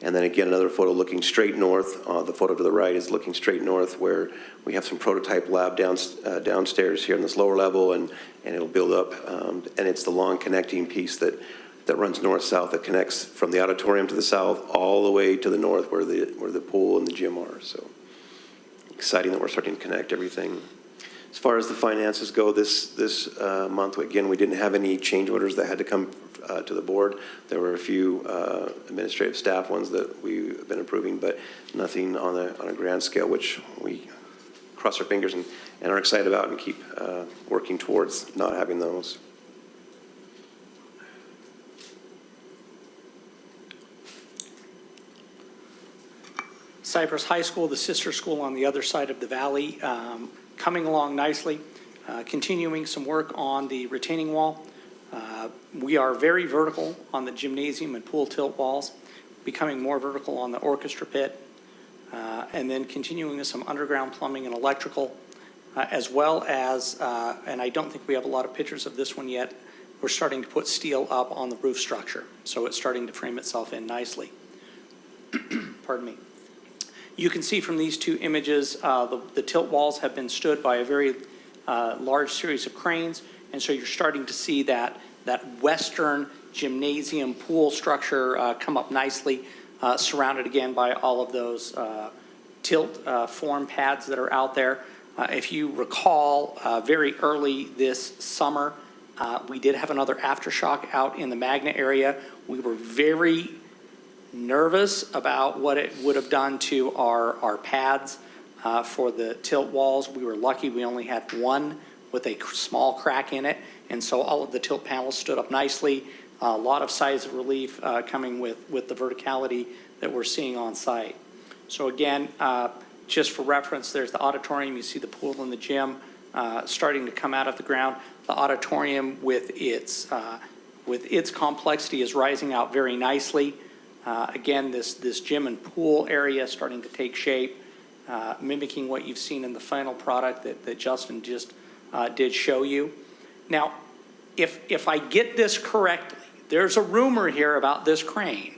And then again, another photo looking straight north. The photo to the right is looking straight north where we have some prototype lab downstairs here in this lower level, and it'll build up. And it's the long connecting piece that runs north-south that connects from the auditorium to the south all the way to the north where the pool and the gym are. So exciting that we're starting to connect everything. As far as the finances go, this month, again, we didn't have any change orders that had to come to the board. There were a few administrative staff ones that we've been approving, but nothing on a grand scale, which we cross our fingers and are excited about and keep working towards not having those. Cypress High School, the sister school on the other side of the valley, coming along nicely, continuing some work on the retaining wall. We are very vertical on the gymnasium and pool tilt walls, becoming more vertical on the orchestra pit, and then continuing with some underground plumbing and electrical, as well as, and I don't think we have a lot of pictures of this one yet, we're starting to put steel up on the roof structure. So it's starting to frame itself in nicely. Pardon me. You can see from these two images, the tilt walls have been stood by a very large series of cranes, and so you're starting to see that western gymnasium pool structure come up nicely, surrounded again by all of those tilt form pads that are out there. If you recall, very early this summer, we did have another aftershock out in the Magna area. We were very nervous about what it would have done to our pads for the tilt walls. We were lucky we only had one with a small crack in it, and so all of the tilt panels stood up nicely. A lot of size of relief coming with the verticality that we're seeing on site. So again, just for reference, there's the auditorium. You see the pool and the gym starting to come out of the ground. The auditorium with its complexity is rising out very nicely. Again, this gym and pool area starting to take shape, mimicking what you've seen in the final product that Justin just did show you. Now, if I get this correctly, there's a rumor here about this crane.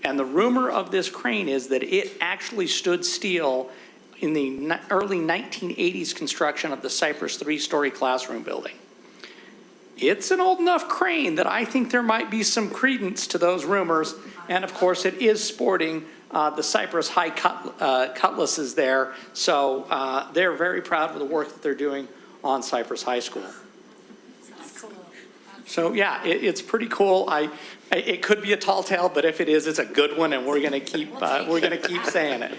And the rumor of this crane is that it actually stood still in the early 1980s construction of the Cypress 3-story classroom building. It's an old enough crane that I think there might be some credence to those rumors. And of course, it is sporting the Cypress high cutlasses there. So they're very proud of the work that they're doing on Cypress High School. So yeah, it's pretty cool. It could be a tall tale, but if it is, it's a good one, and we're going to keep saying it.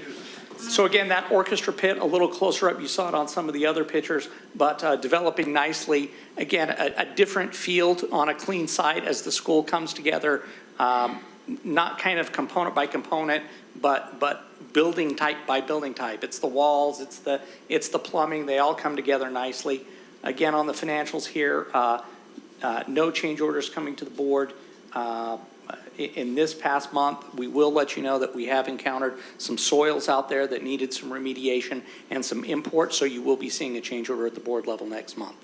So again, that orchestra pit a little closer up. You saw it on some of the other pictures, but developing nicely. Again, a different field on a clean site as the school comes together. Not kind of component by component, but building type by building type. It's the walls, it's the plumbing. They all come together nicely. Again, on the financials here. No change orders coming to the board. In this past month, we will let you know that we have encountered some soils out there that needed some remediation and some imports, so you will be seeing a change order at the board level next month.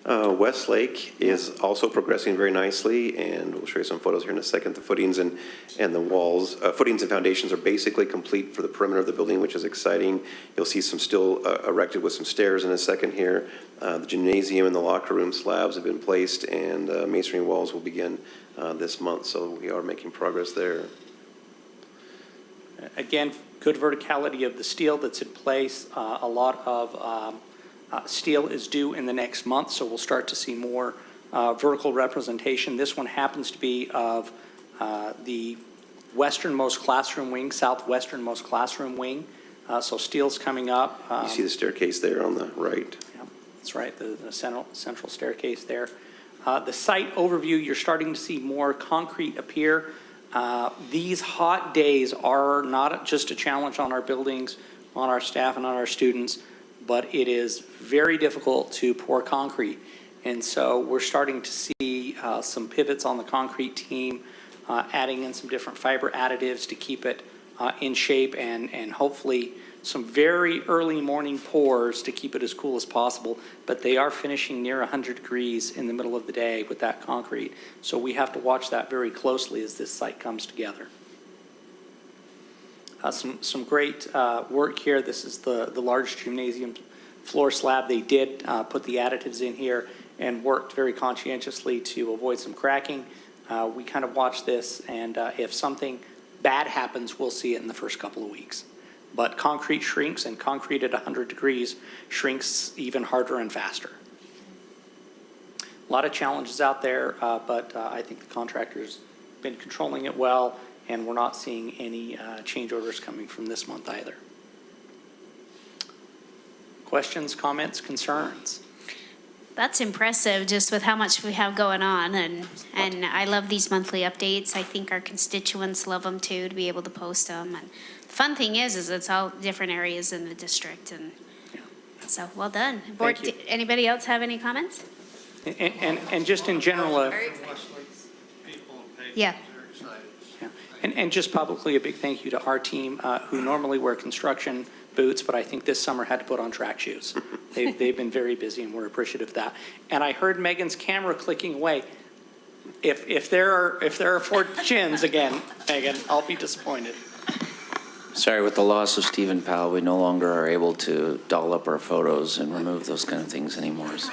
Westlake is also progressing very nicely, and we'll show you some photos here in a second. The footings and the walls, footings and foundations are basically complete for the perimeter of the building, which is exciting. You'll see some still erected with some stairs in a second here. The gymnasium and the locker room slabs have been placed, and masonry walls will begin this month, so we are making progress there. Again, good verticality of the steel that's in place. A lot of steel is due in the next month, so we'll start to see more vertical representation. This one happens to be of the westernmost classroom wing, southwesternmost classroom wing. So steel's coming up. You see the staircase there on the right. Yeah, that's right, the central staircase there. The site overview, you're starting to see more concrete appear. These hot days are not just a challenge on our buildings, on our staff, and on our students, but it is very difficult to pour concrete. And so we're starting to see some pivots on the concrete team, adding in some different fiber additives to keep it in shape, and hopefully some very early morning pours to keep it as cool as possible. But they are finishing near 100 degrees in the middle of the day with that concrete. So we have to watch that very closely as this site comes together. Some great work here. This is the large gymnasium floor slab. They did put the additives in here and worked very conscientiously to avoid some cracking. We kind of watch this, and if something bad happens, we'll see it in the first couple of weeks. But concrete shrinks, and concrete at 100 degrees shrinks even harder and faster. A lot of challenges out there, but I think the contractor's been controlling it well, and we're not seeing any change orders coming from this month either. Questions, comments, concerns? That's impressive, just with how much we have going on, and I love these monthly updates. I think our constituents love them too, to be able to post them. And the fun thing is it's all different areas in the district, and so well done. Board, anybody else have any comments? And just in general, yeah. And just publicly a big thank you to our team who normally wear construction boots, but I think this summer had to put on track shoes. They've been very busy, and we're appreciative of that. And I heard Megan's camera clicking away. If there are 4 chins again, Megan, I'll be disappointed. Sorry, with the loss of Stephen Powell, we no longer are able to doll up our photos and remove those kind of things anymore. So.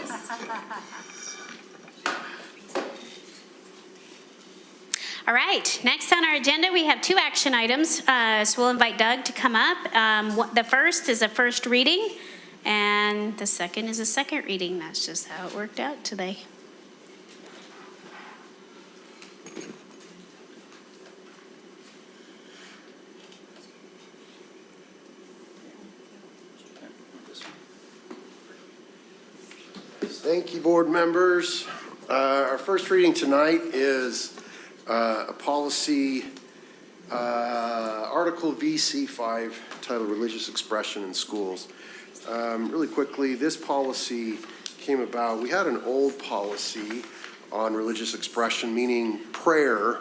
All right, next on our agenda, we have 2 action items. So we'll invite Doug to come up. The first is a first reading, and the second is a second reading. That's just how it worked out today. Thank you, board members. Our first reading tonight is a policy, Article VC5, titled Religious Expression in Schools. Really quickly, this policy came about. We had an old policy on religious expression, meaning prayer,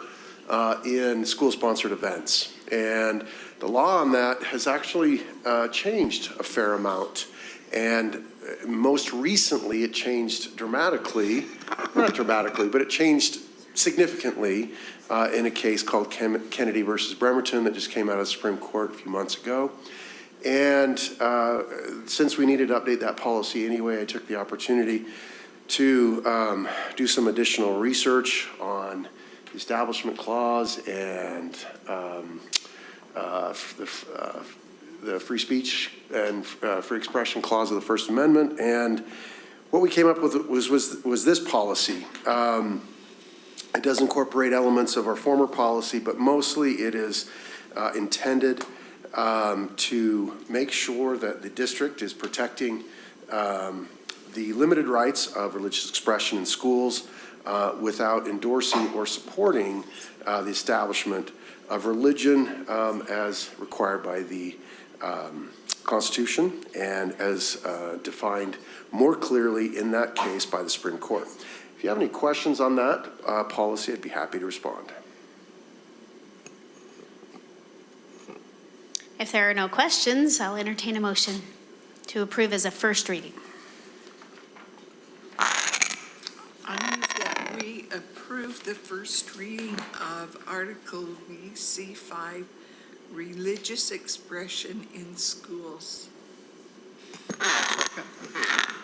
in school-sponsored events. And the law on that has actually changed a fair amount. And most recently, it changed dramatically, not dramatically, but it changed significantly in a case called Kennedy versus Bremerton that just came out of the Supreme Court a few months ago. And since we needed to update that policy anyway, I took the opportunity to do some additional research on the Establishment Clause and the Free Speech and Free Expression Clause of the First Amendment. And what we came up with was this policy. It does incorporate elements of our former policy, but mostly it is intended to make sure that the district is protecting the limited rights of religious expression in schools without endorsing or supporting the establishment of religion as required by the Constitution and as defined more clearly in that case by the Supreme Court. If you have any questions on that policy, I'd be happy to respond. If there are no questions, I'll entertain a motion to approve as a first reading. I move that we approve the first reading of Article VC5, religious expression in schools.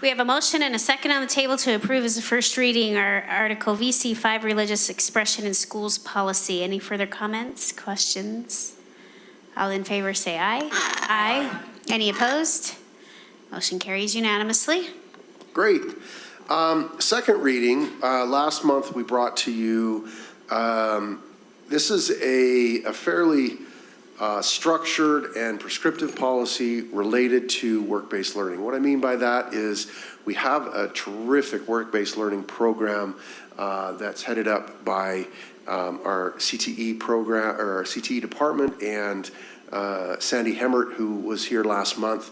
We have a motion and a second on the table to approve as a first reading our Article VC5, religious expression in schools policy. Any further comments, questions? All in favor say aye. Aye. Any opposed? Motion carries unanimously. Great. Second reading, last month we brought to you, this is a fairly structured and prescriptive policy related to work-based learning. What I mean by that is we have a terrific work-based learning program that's headed up by our CTE program, or our CTE department, and Sandy Hemmert, who was here last month.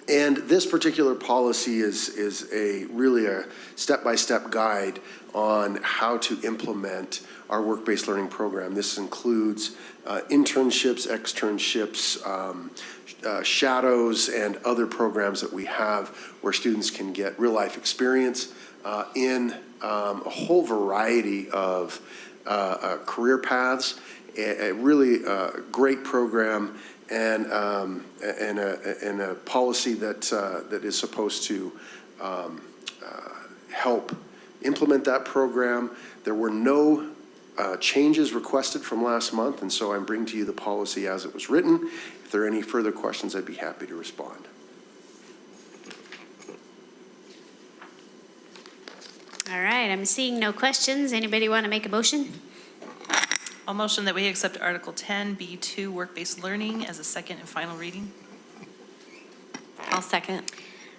And this particular policy is really a step-by-step guide on how to implement our work-based learning program. This includes internships, externships, shadows, and other programs that we have where students can get real-life experience in a whole variety of career paths. A really great program and a policy that is supposed to help implement that program. There were no changes requested from last month, and so I'm bringing to you the policy as it was written. If there are any further questions, I'd be happy to respond. All right, I'm seeing no questions. Anybody want to make a motion? I'll motion that we accept Article 10B2, work-based learning, as a second and final reading. I'll second.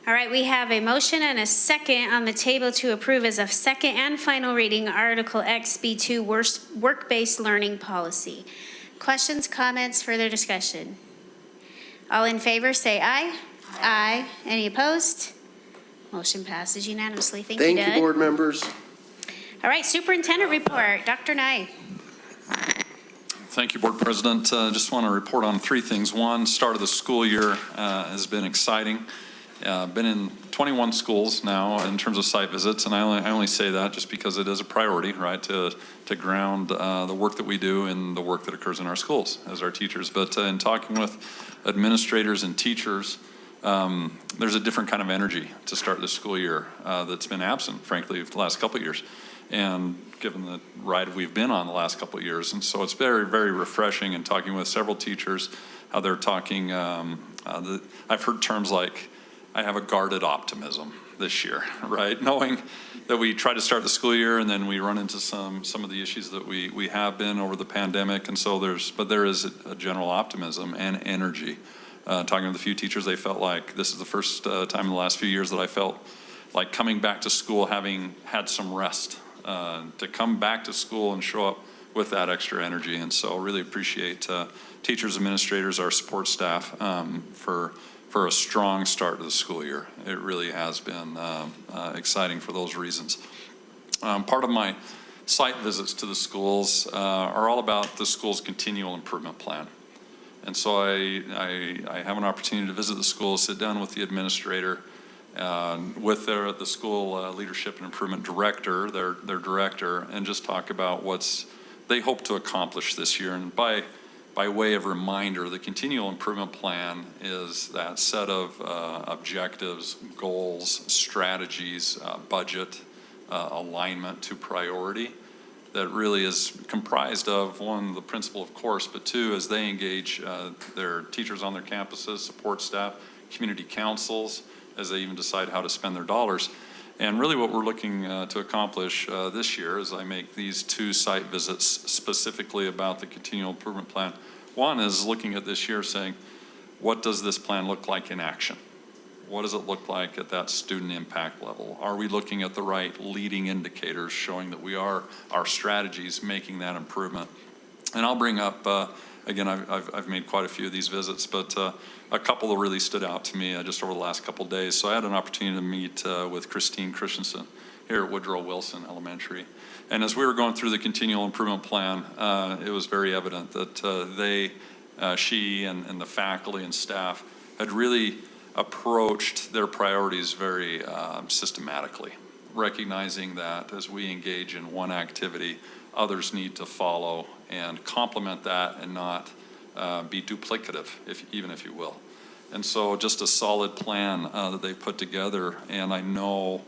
All right, we have a motion and a second on the table to approve as a second and final reading Article XB2, work-based learning policy. Questions, comments, further discussion? All in favor say aye. Aye. Any opposed? Motion passes unanimously. Thank you, Doug. Thank you, board members. All right, Superintendent report. Dr. Nye. Thank you, Board President. Just want to report on three things. One, start of the school year has been exciting. Been in 21 schools now in terms of site visits, and I only say that just because it is a priority, right, to ground the work that we do and the work that occurs in our schools as our teachers. But in talking with administrators and teachers, there's a different kind of energy to start the school year that's been absent, frankly, the last couple of years. And given the ride we've been on the last couple of years. And so it's very, very refreshing in talking with several teachers, how they're talking. I've heard terms like, I have a guarded optimism this year, right? Knowing that we try to start the school year and then we run into some of the issues that we have been over the pandemic. And so there is a general optimism and energy. Talking with a few teachers, they felt like this is the first time in the last few years that I felt like coming back to school having had some rest. To come back to school and show up with that extra energy. And so really appreciate teachers, administrators, our support staff for for a strong start to the school year. It really has been exciting for those reasons. Part of my site visits to the schools are all about the school's continual improvement plan. And so I have an opportunity to visit the school, sit down with the administrator, with the school leadership and improvement director, their director, and just talk about what's they hope to accomplish this year. And by way of reminder, the continual improvement plan is that set of objectives, goals, strategies, budget, alignment to priority that really is comprised of, one, the principal, of course, but two, as they engage their teachers on their campuses, support staff, community councils, as they even decide how to spend their dollars. And really what we're looking to accomplish this year as I make these 2 site visits specifically about the continual improvement plan. One is looking at this year saying, what does this plan look like in action? What does it look like at that student impact level? Are we looking at the right leading indicators showing that we are, our strategies, making that improvement? And I'll bring up, again, I've made quite a few of these visits, but a couple that really stood out to me just over the last couple of days. So I had an opportunity to meet with Christine Christensen here at Woodrow Wilson Elementary. And as we were going through the continual improvement plan, it was very evident that she and the faculty and staff had really approached their priorities very systematically, recognizing that as we engage in one activity, others need to follow and complement that and not be duplicative, even if you will. And so just a solid plan that they've put together, and I know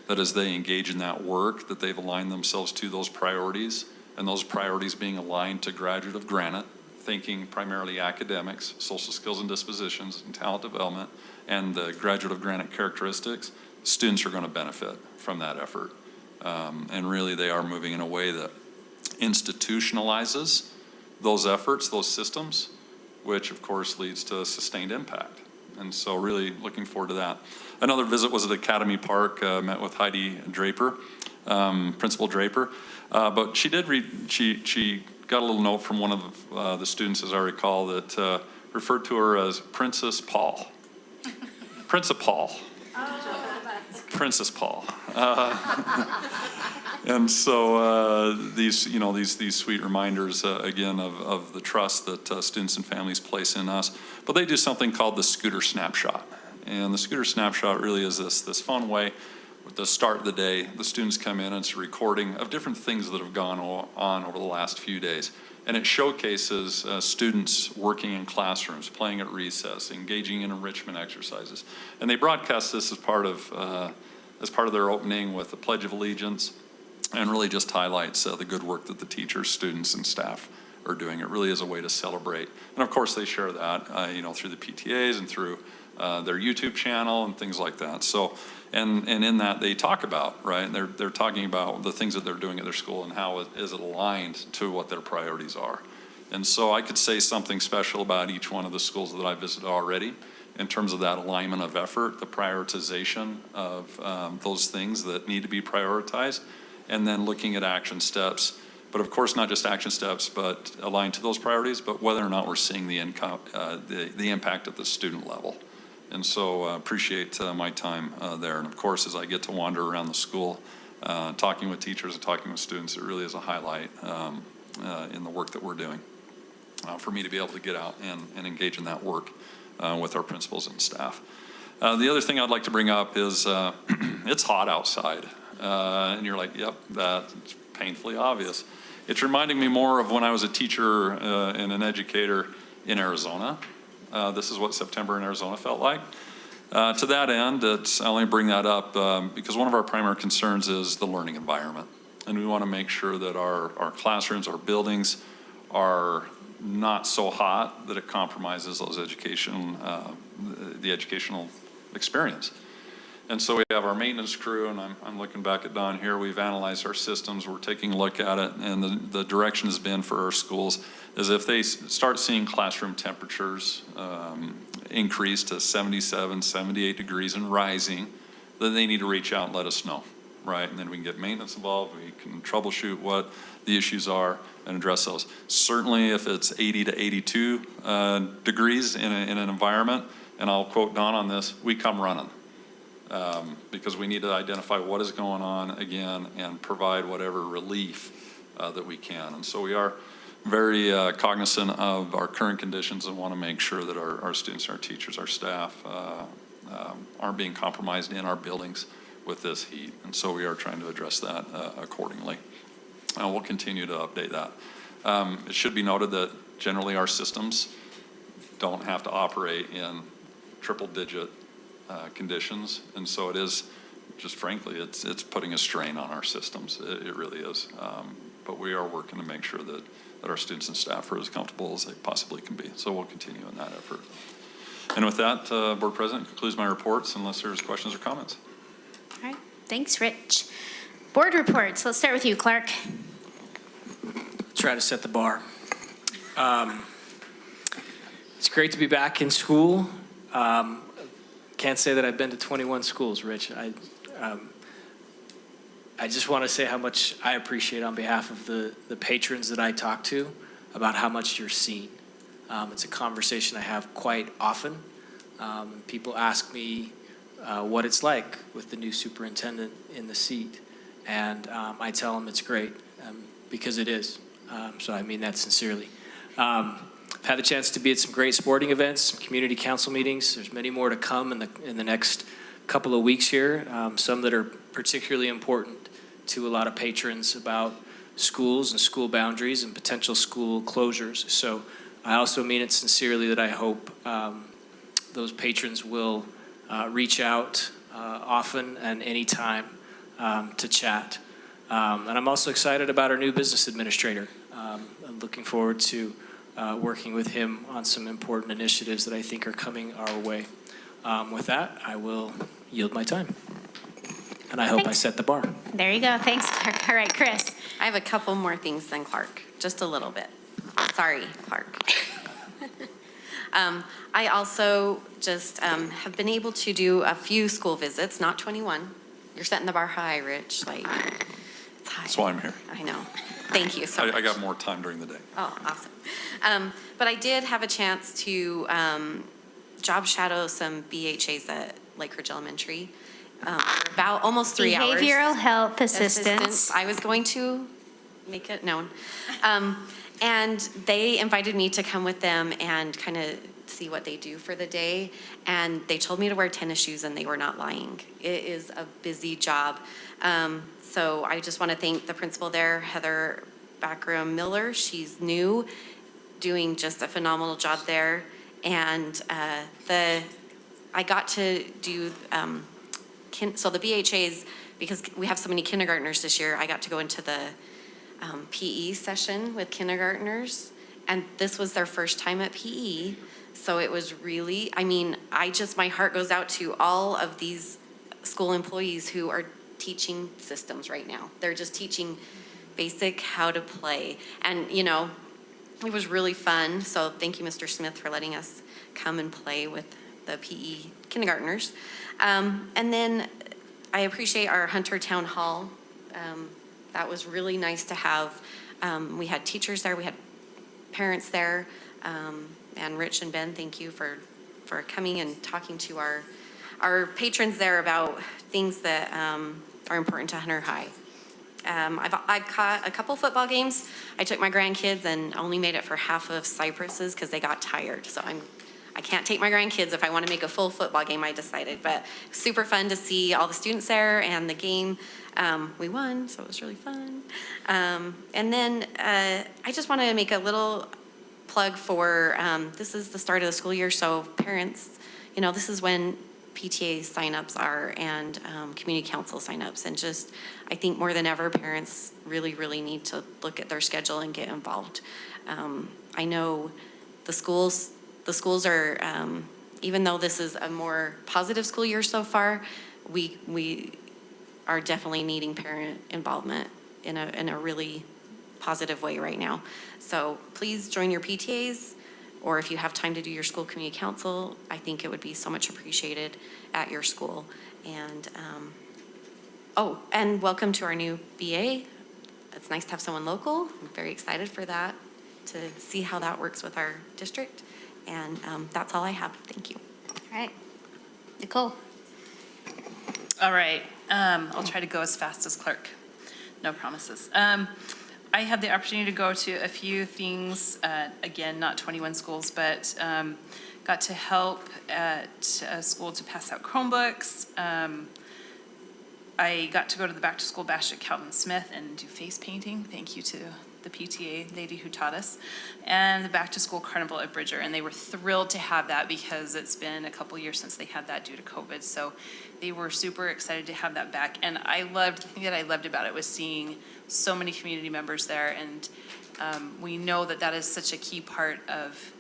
that as they engage in that work, that they've aligned themselves to those priorities, and those priorities being aligned to Graduate of Granite, thinking primarily academics, social skills and dispositions, and talent development, and the Graduate of Granite characteristics. Students are going to benefit from that effort. And really they are moving in a way that institutionalizes those efforts, those systems, which of course leads to sustained impact. And so really looking forward to that. Another visit was at Academy Park, met with Heidi Draper, Principal Draper. But she did she got a little note from one of the students, as I recall, that referred to her as Princess Paul. Princess Paul. Princess Paul. And so these sweet reminders, again, of the trust that students and families place in us. But they do something called the Scooter Snapshot. And the Scooter Snapshot really is this fun way. At the start of the day, the students come in and it's a recording of different things that have gone on over the last few days. And it showcases students working in classrooms, playing at recess, engaging in enrichment exercises. And they broadcast this as part of their opening with the Pledge of Allegiance, and really just highlights the good work that the teachers, students, and staff are doing. It really is a way to celebrate. And of course they share that through the PTAs and through their YouTube channel and things like that. So, and in that they talk about, right, they're talking about the things that they're doing at their school and how is it aligned to what their priorities are. And so I could say something special about each one of the schools that I visited already in terms of that alignment of effort, the prioritization of those things that need to be prioritized, and then looking at action steps. But of course, not just action steps, but aligned to those priorities, but whether or not we're seeing the impact at the student level. And so appreciate my time there. And of course, as I get to wander around the school, talking with teachers and talking with students, it really is a highlight in the work that we're doing for me to be able to get out and engage in that work with our principals and staff. The other thing I'd like to bring up is it's hot outside. And you're like, yep, that's painfully obvious. It's reminding me more of when I was a teacher and an educator in Arizona. This is what September in Arizona felt like. To that end, I only bring that up because one of our primary concerns is the learning environment. And we want to make sure that our classrooms, our buildings are not so hot that it compromises those the educational experience. And so we have our maintenance crew, and I'm looking back at Don here. We've analyzed our systems. We're taking a look at it, and the direction has been for our schools is if they start seeing classroom temperatures increase to 77, 78 degrees and rising, then they need to reach out and let us know, right? And then we can get maintenance involved. We can troubleshoot what the issues are and address those. Certainly if it's 80 to 82 degrees in an environment, and I'll quote Don on this, we come running. Because we need to identify what is going on again and provide whatever relief that we can. And so we are very cognizant of our current conditions and want to make sure that our students, our teachers, our staff aren't being compromised in our buildings with this heat. And so we are trying to address that accordingly. And we'll continue to update that. It should be noted that generally our systems don't have to operate in triple-digit conditions, and so it is, just frankly, it's putting a strain on our systems. It really is. But we are working to make sure that our students and staff are as comfortable as they possibly can be. So we'll continue in that effort. And with that, Board President, concludes my reports unless there's questions or comments. All right, thanks, Rich. Board reports. Let's start with you, Clark. Try to set the bar. It's great to be back in school. Can't say that I've been to 21 schools, Rich. I just want to say how much I appreciate on behalf of the patrons that I talk to about how much you're seen. It's a conversation I have quite often. People ask me what it's like with the new superintendent in the seat, and I tell them it's great because it is. So I mean that sincerely. I've had the chance to be at some great sporting events, some community council meetings. There's many more to come in the next couple of weeks here, some that are particularly important to a lot of patrons about schools and school boundaries and potential school closures. So I also mean it sincerely that I hope those patrons will reach out often and anytime to chat. And I'm also excited about our new business administrator. I'm looking forward to working with him on some important initiatives that I think are coming our way. With that, I will yield my time. And I hope I set the bar. There you go. Thanks, Clark. All right, Chris. I have a couple more things than Clark, just a little bit. Sorry, Clark. I also just have been able to do a few school visits, not 21. You're setting the bar high, Rich. Like, it's high. That's why I'm here. I know. Thank you so much. I got more time during the day. Oh, awesome. But I did have a chance to job shadow some BHAs at Lake Ridge Elementary. About almost 3 hours. Behavioral health assistants. I was going to make it known. And they invited me to come with them and kind of see what they do for the day. And they told me to wear tennis shoes, and they were not lying. It is a busy job. So I just want to thank the principal there, Heather Backram Miller. She's new, doing just a phenomenal job there. And I got to do, so the BHAs, because we have so many kindergartners this year, I got to go into the PE session with kindergartners, and this was their first time at PE. So it was really, I mean, my heart goes out to all of these school employees who are teaching systems right now. They're just teaching basic how to play. And, you know, it was really fun. So thank you, Mr. Smith, for letting us come and play with the PE kindergartners. And then I appreciate our Hunter Town Hall. That was really nice to have. We had teachers there, we had parents there. And Rich and Ben, thank you for coming and talking to our patrons there about things that are important to Hunter High. I caught a couple football games. I took my grandkids and only made it for half of Cypress's because they got tired. So I can't take my grandkids if I want to make a full football game, I decided. But super fun to see all the students there and the game. We won, so it was really fun. And then I just want to make a little plug for, this is the start of the school year, so parents, you know, this is when PTA signups are and community council signups. And just, I think more than ever, parents really, really need to look at their schedule and get involved. I know the schools are, even though this is a more positive school year so far, we are definitely needing parent involvement in a really positive way right now. So please join your PTAs, or if you have time to do your school community council, I think it would be so much appreciated at your school. And and welcome to our new BA. It's nice to have someone local. I'm very excited for that, to see how that works with our district. And that's all I have. Thank you. All right. Nicole. All right, I'll try to go as fast as clerk. No promises. I had the opportunity to go to a few things, again, not 21 schools, but got to help at a school to pass out Chromebooks. I got to go to the back to school bash at Calvin Smith and do face painting. Thank you to the PTA lady who taught us, and the back to school carnival at Bridger. And they were thrilled to have that because it's been a couple years since they had that due to COVID. So they were super excited to have that back. And the thing that I loved about it was seeing so many community members there. And we know that that is such a key part of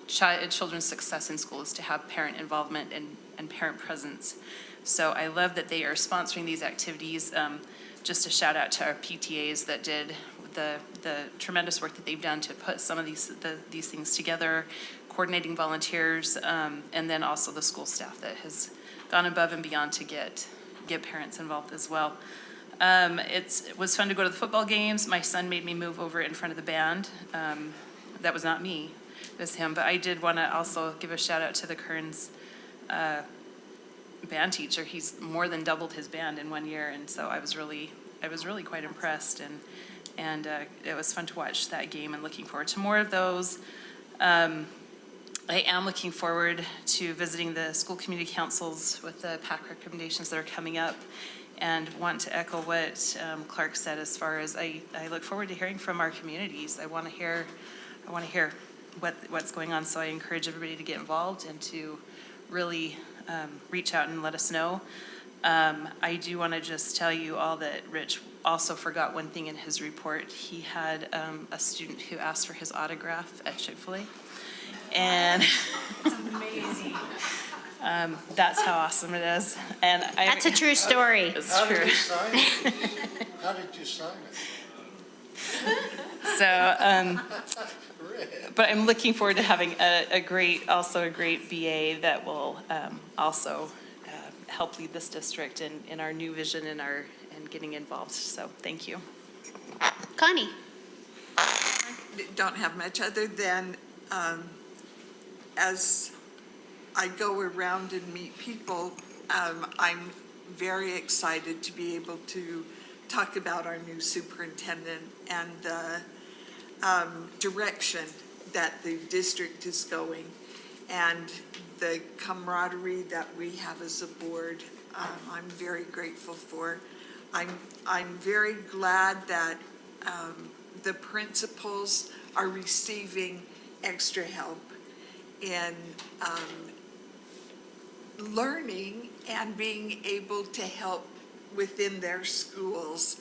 children's success in school, is to have parent involvement and parent presence. So I love that they are sponsoring these activities. Just a shout out to our PTAs that did the tremendous work that they've done to put some of these things together, coordinating volunteers, and then also the school staff that has gone above and beyond to get parents involved as well. It was fun to go to the football games. My son made me move over in front of the band. That was not me, it was him. But I did want to also give a shout out to the Kearns band teacher. He's more than doubled his band in 1 year, and so I was really quite impressed, and it was fun to watch that game, and looking forward to more of those. I am looking forward to visiting the school community councils with the PAC recommendations that are coming up, and want to echo what Clark said as far as I look forward to hearing from our communities. I want to hear what's going on, so I encourage everybody to get involved and to really reach out and let us know. I do want to just tell you all that Rich also forgot one thing in his report. He had a student who asked for his autograph at Chick-fil-A. And amazing. That's how awesome it is. And That's a true story. It's How true. did you sign it? How did you sign it? So, but I'm looking forward to having a great BA that will also help lead this district in our new vision and getting involved. So thank you. Connie. Don't have much other than as I go around and meet people, I'm very excited to be able to talk about our new superintendent and the direction that the district is going, and the camaraderie that we have as a board. I'm very grateful for. I'm very glad that the principals are receiving extra help in learning and being able to help within their schools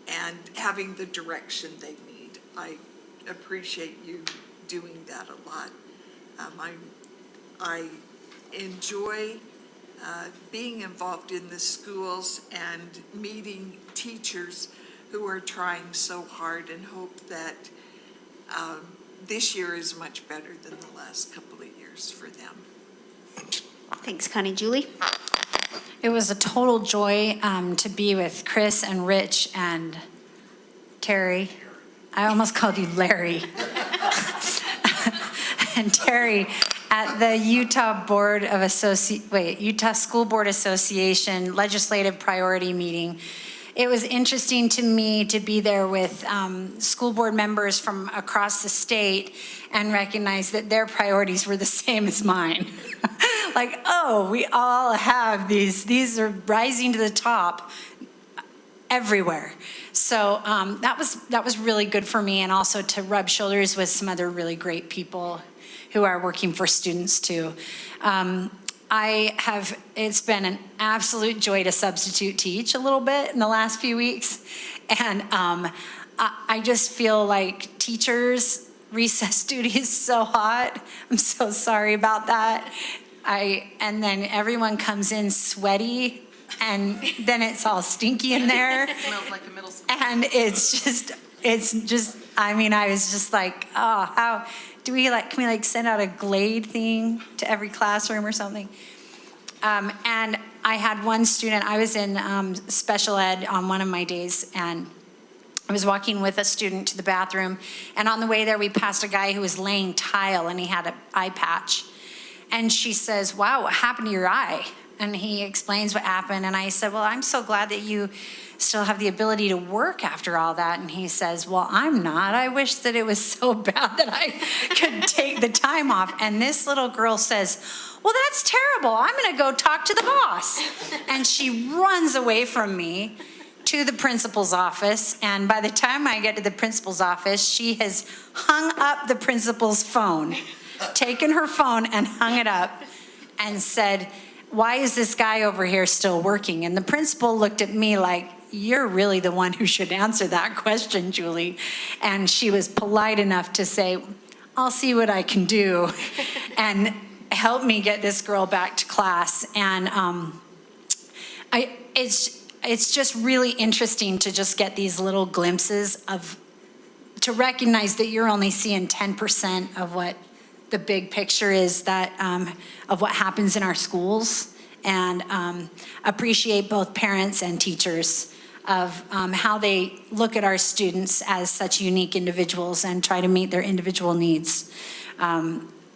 and having the direction they need. I appreciate you doing that a lot. I enjoy being involved in the schools and meeting teachers who are trying so hard, and hope that this year is much better than the last couple of years for them. Thanks, Connie. Julie? It was a total joy to be with Chris and Rich and Terry. I almost called you Larry. And Terry at the Utah School Board Association Legislative Priority Meeting. It was interesting to me to be there with school board members from across the state and recognize that their priorities were the same as mine. Like, oh, we all have these are rising to the top everywhere. So that was really good for me, and also to rub shoulders with some other really great people who are working for students too. It's been an absolute joy to substitute teach a little bit in the last few weeks. And I just feel like teachers' recess duty is so hot. I'm so sorry about that. And then everyone comes in sweaty, and then it's all stinky in there. It smells like a middle school. And it's just, I mean, I was just like, oh, how can we send out a Glade thing to every classroom or something? And I had one student, I was in special ed on one of my days, and I was walking with a student to the bathroom, and on the way there we passed a guy who was laying tile, and he had an eye patch. And she says, wow, what happened to your eye? And he explains what happened. And I said, well, I'm so glad that you still have the ability to work after all that. And he says, well, I'm not. I wish that it was so bad that I could take the time off. And this little girl says, well, that's terrible. I'm going to go talk to the boss. And she runs away from me to the principal's office. And by the time I get to the principal's office, she has hung up the principal's phone, taken her phone and hung it up and said, why is this guy over here still working? And the principal looked at me like, you're really the one who should answer that question, Julie. And she was polite enough to say, I'll see what I can do, and help me get this girl back to class. And it's just really interesting to just get these little glimpses of, to recognize that you're only seeing 10% of what the big picture is, that of what happens in our schools, and appreciate both parents and teachers of how they look at our students as such unique individuals and try to meet their individual needs.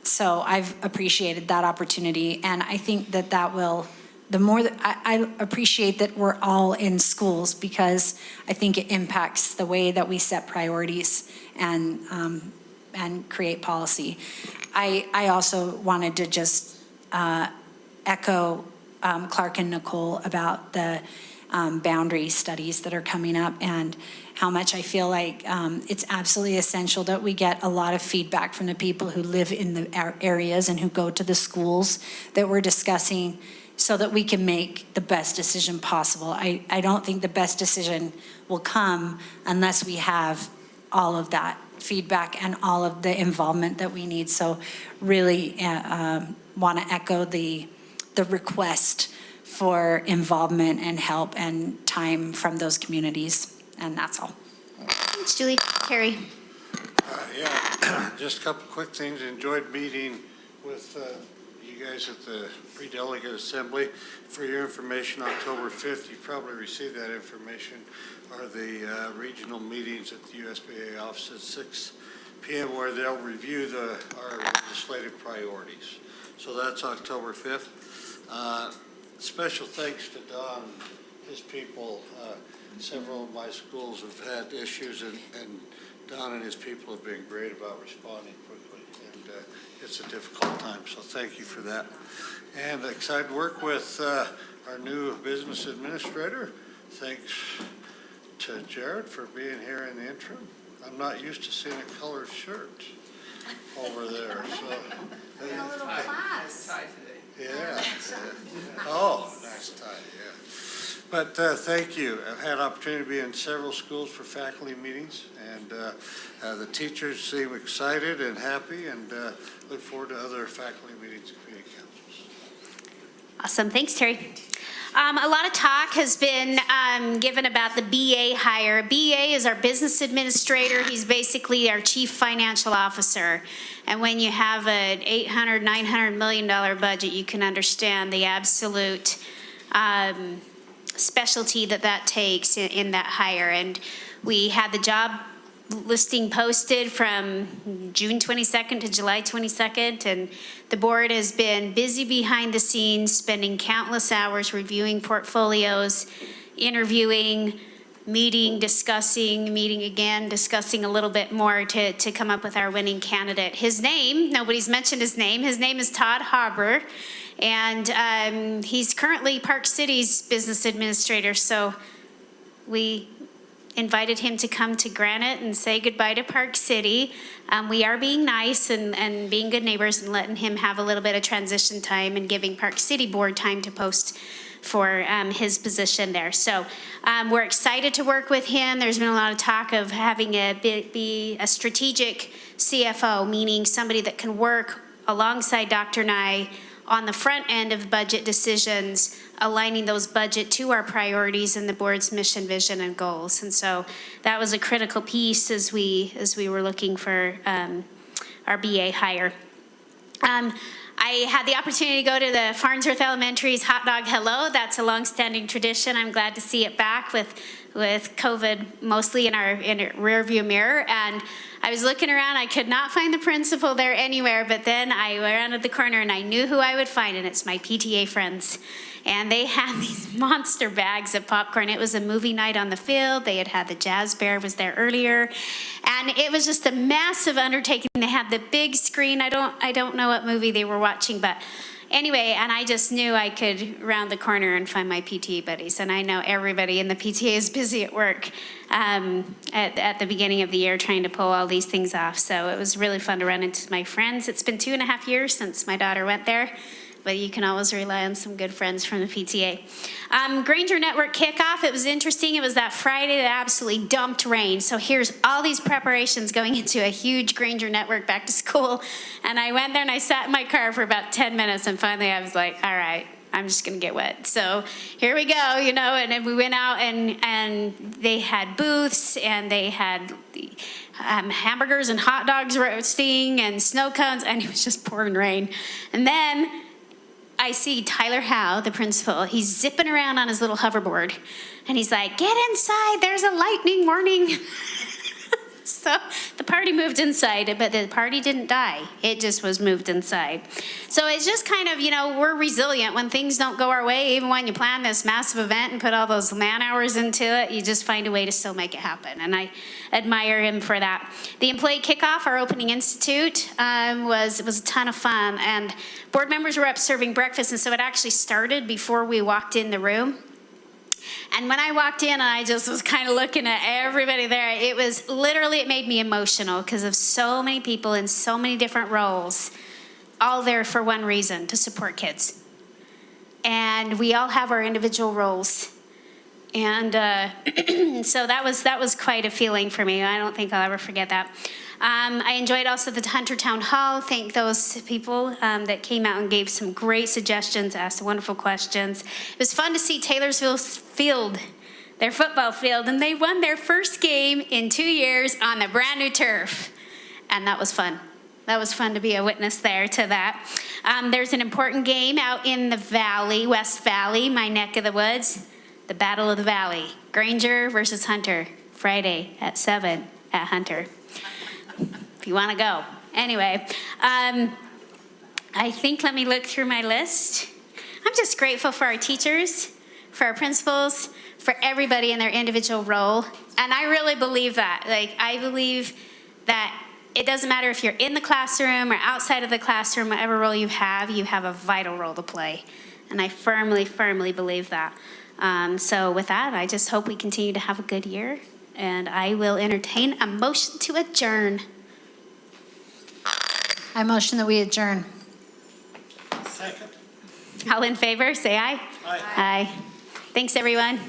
So I've appreciated that opportunity, and I think that that will, the more that I appreciate that we're all in schools, because I think it impacts the way that we set priorities and create policy. I also wanted to just echo Clark and Nicole about the boundary studies that are coming up, and how much I feel like it's absolutely essential that we get a lot of feedback from the people who live in the areas and who go to the schools that we're discussing, so that we can make the best decision possible. I don't think the best decision will come unless we have all of that feedback and all of the involvement that we need. So really want to echo the request for involvement and help and time from those communities. And that's all. Thanks, Julie. Carrie. Yeah, just a couple quick things. Enjoyed meeting with you guys at the pre-delegate assembly. For your information, October 5th, you probably received that information, are the regional meetings at the USBA office at 6 p.m. where they'll review our legislative priorities. So that's October 5th. Special thanks to Don, his people. Several of my schools have had issues, and Don and his people have been great about responding quickly. And it's a difficult time, so thank you for that. And excited to work with our new business administrator. Thanks to Jared for being here in the interim. I'm not used to seeing a colored shirt over there. So, In a little class. yeah. Oh, nice tie, yeah. But thank you. I've had opportunity to be in several schools for faculty meetings, and the teachers seem excited and happy, and look forward to other faculty meetings and community councils. Awesome. Thanks, Terry. A lot of talk has been given about the BA hire. BA is our business administrator. He's basically our chief financial officer. And when you have an $800, $900 million budget, you can understand the absolute specialty that takes in that hire. And we had the job listing posted from June 22nd to July 22nd, and the board has been busy behind the scenes, spending countless hours reviewing portfolios, interviewing, meeting again, discussing a little bit more to come up with our winning candidate. His name, nobody's mentioned his name is Todd Hauber, and he's currently Park City's business administrator, so we invited him to come to Granite and say goodbye to Park City. We are being nice and being good neighbors and letting him have a little bit of transition time and giving Park City Board time to post for his position there. So we're excited to work with him. There's been a lot of talk of having be a strategic CFO, meaning somebody that can work alongside Dr. Nye on the front end of budget decisions, aligning those budget to our priorities and the board's mission, vision, and goals. And so that was a critical piece as we were looking for our BA hire. I had the opportunity to go to the Farnsworth Elementary's Hot Dog Hello. That's a long-standing tradition. I'm glad to see it back with with COVID mostly in our rear view mirror. And I was looking around, I could not find the principal there anywhere, but then I rounded the corner and I knew who I would find, and it's my PTA friends. And they had these monster bags of popcorn. It was a movie night on the field. They had the Jazz Bear was there earlier. And it was just a massive undertaking. They had the big screen. I don't know what movie they were watching, but anyway, and I just knew I could round the corner and find my PTA buddies. And I know everybody in the PTA is busy at work at the beginning of the year trying to pull all these things off. So it was really fun to run into my friends. It's been 2.5 years since my daughter went there, but you can always rely on some good friends from the PTA. Granger Network kickoff, it was interesting. It was that Friday that absolutely dumped rain. So here's all these preparations going into a huge Granger Network back to school. And I went there and I sat in my car for about 10 minutes and finally I was like, all right, I'm just gonna get wet. So here we go, you know, and then we went out and they had booths and they had hamburgers and hot dogs roasting and snow cones, and it was just pouring rain. And then I see Tyler Howe, the principal. He's zipping around on his little hoverboard, and he's like, "Get inside, there's a lightning warning." So the party moved inside, but the party didn't die. It just was moved inside. So it's just kind of, you know, we're resilient when things don't go our way. Even when you plan this massive event and put all those man hours into it, you just find a way to still make it happen. And I admire him for that. The employee kickoff, our opening institute, was a ton of fun. And board members were up serving breakfast, and so it actually started before we walked in the room. And when I walked in, I just was kind of looking at everybody there. It was literally, it made me emotional because of so many people in so many different roles, all there for one reason, to support kids. And we all have our individual roles. And so that was quite a feeling for me. I don't think I'll ever forget that. I enjoyed also the Hunter Town Hall. Thank those people that came out and gave some great suggestions, asked wonderful questions. It was fun to see Taylorsville's field, their football field, and they won their first game in 2 years on the brand new turf. And that was fun. That was fun to be a witness there to that. There's an important game out in the valley, West Valley, my neck of the woods, the Battle of the Valley. Granger versus Hunter, Friday at 7 at Hunter. If you want to go. Anyway, I think, let me look through my list. I'm just grateful for our teachers, for our principals, for everybody in their individual role. And I really believe that. Like, I believe that it doesn't matter if you're in the classroom or outside of the classroom, whatever role you have a vital role to play. And I firmly, firmly believe that. So with that, I just hope we continue to have a good year. And I will entertain a motion to adjourn. I motion that we adjourn. Second. All in favor, say aye. Aye. Aye. Thanks, everyone.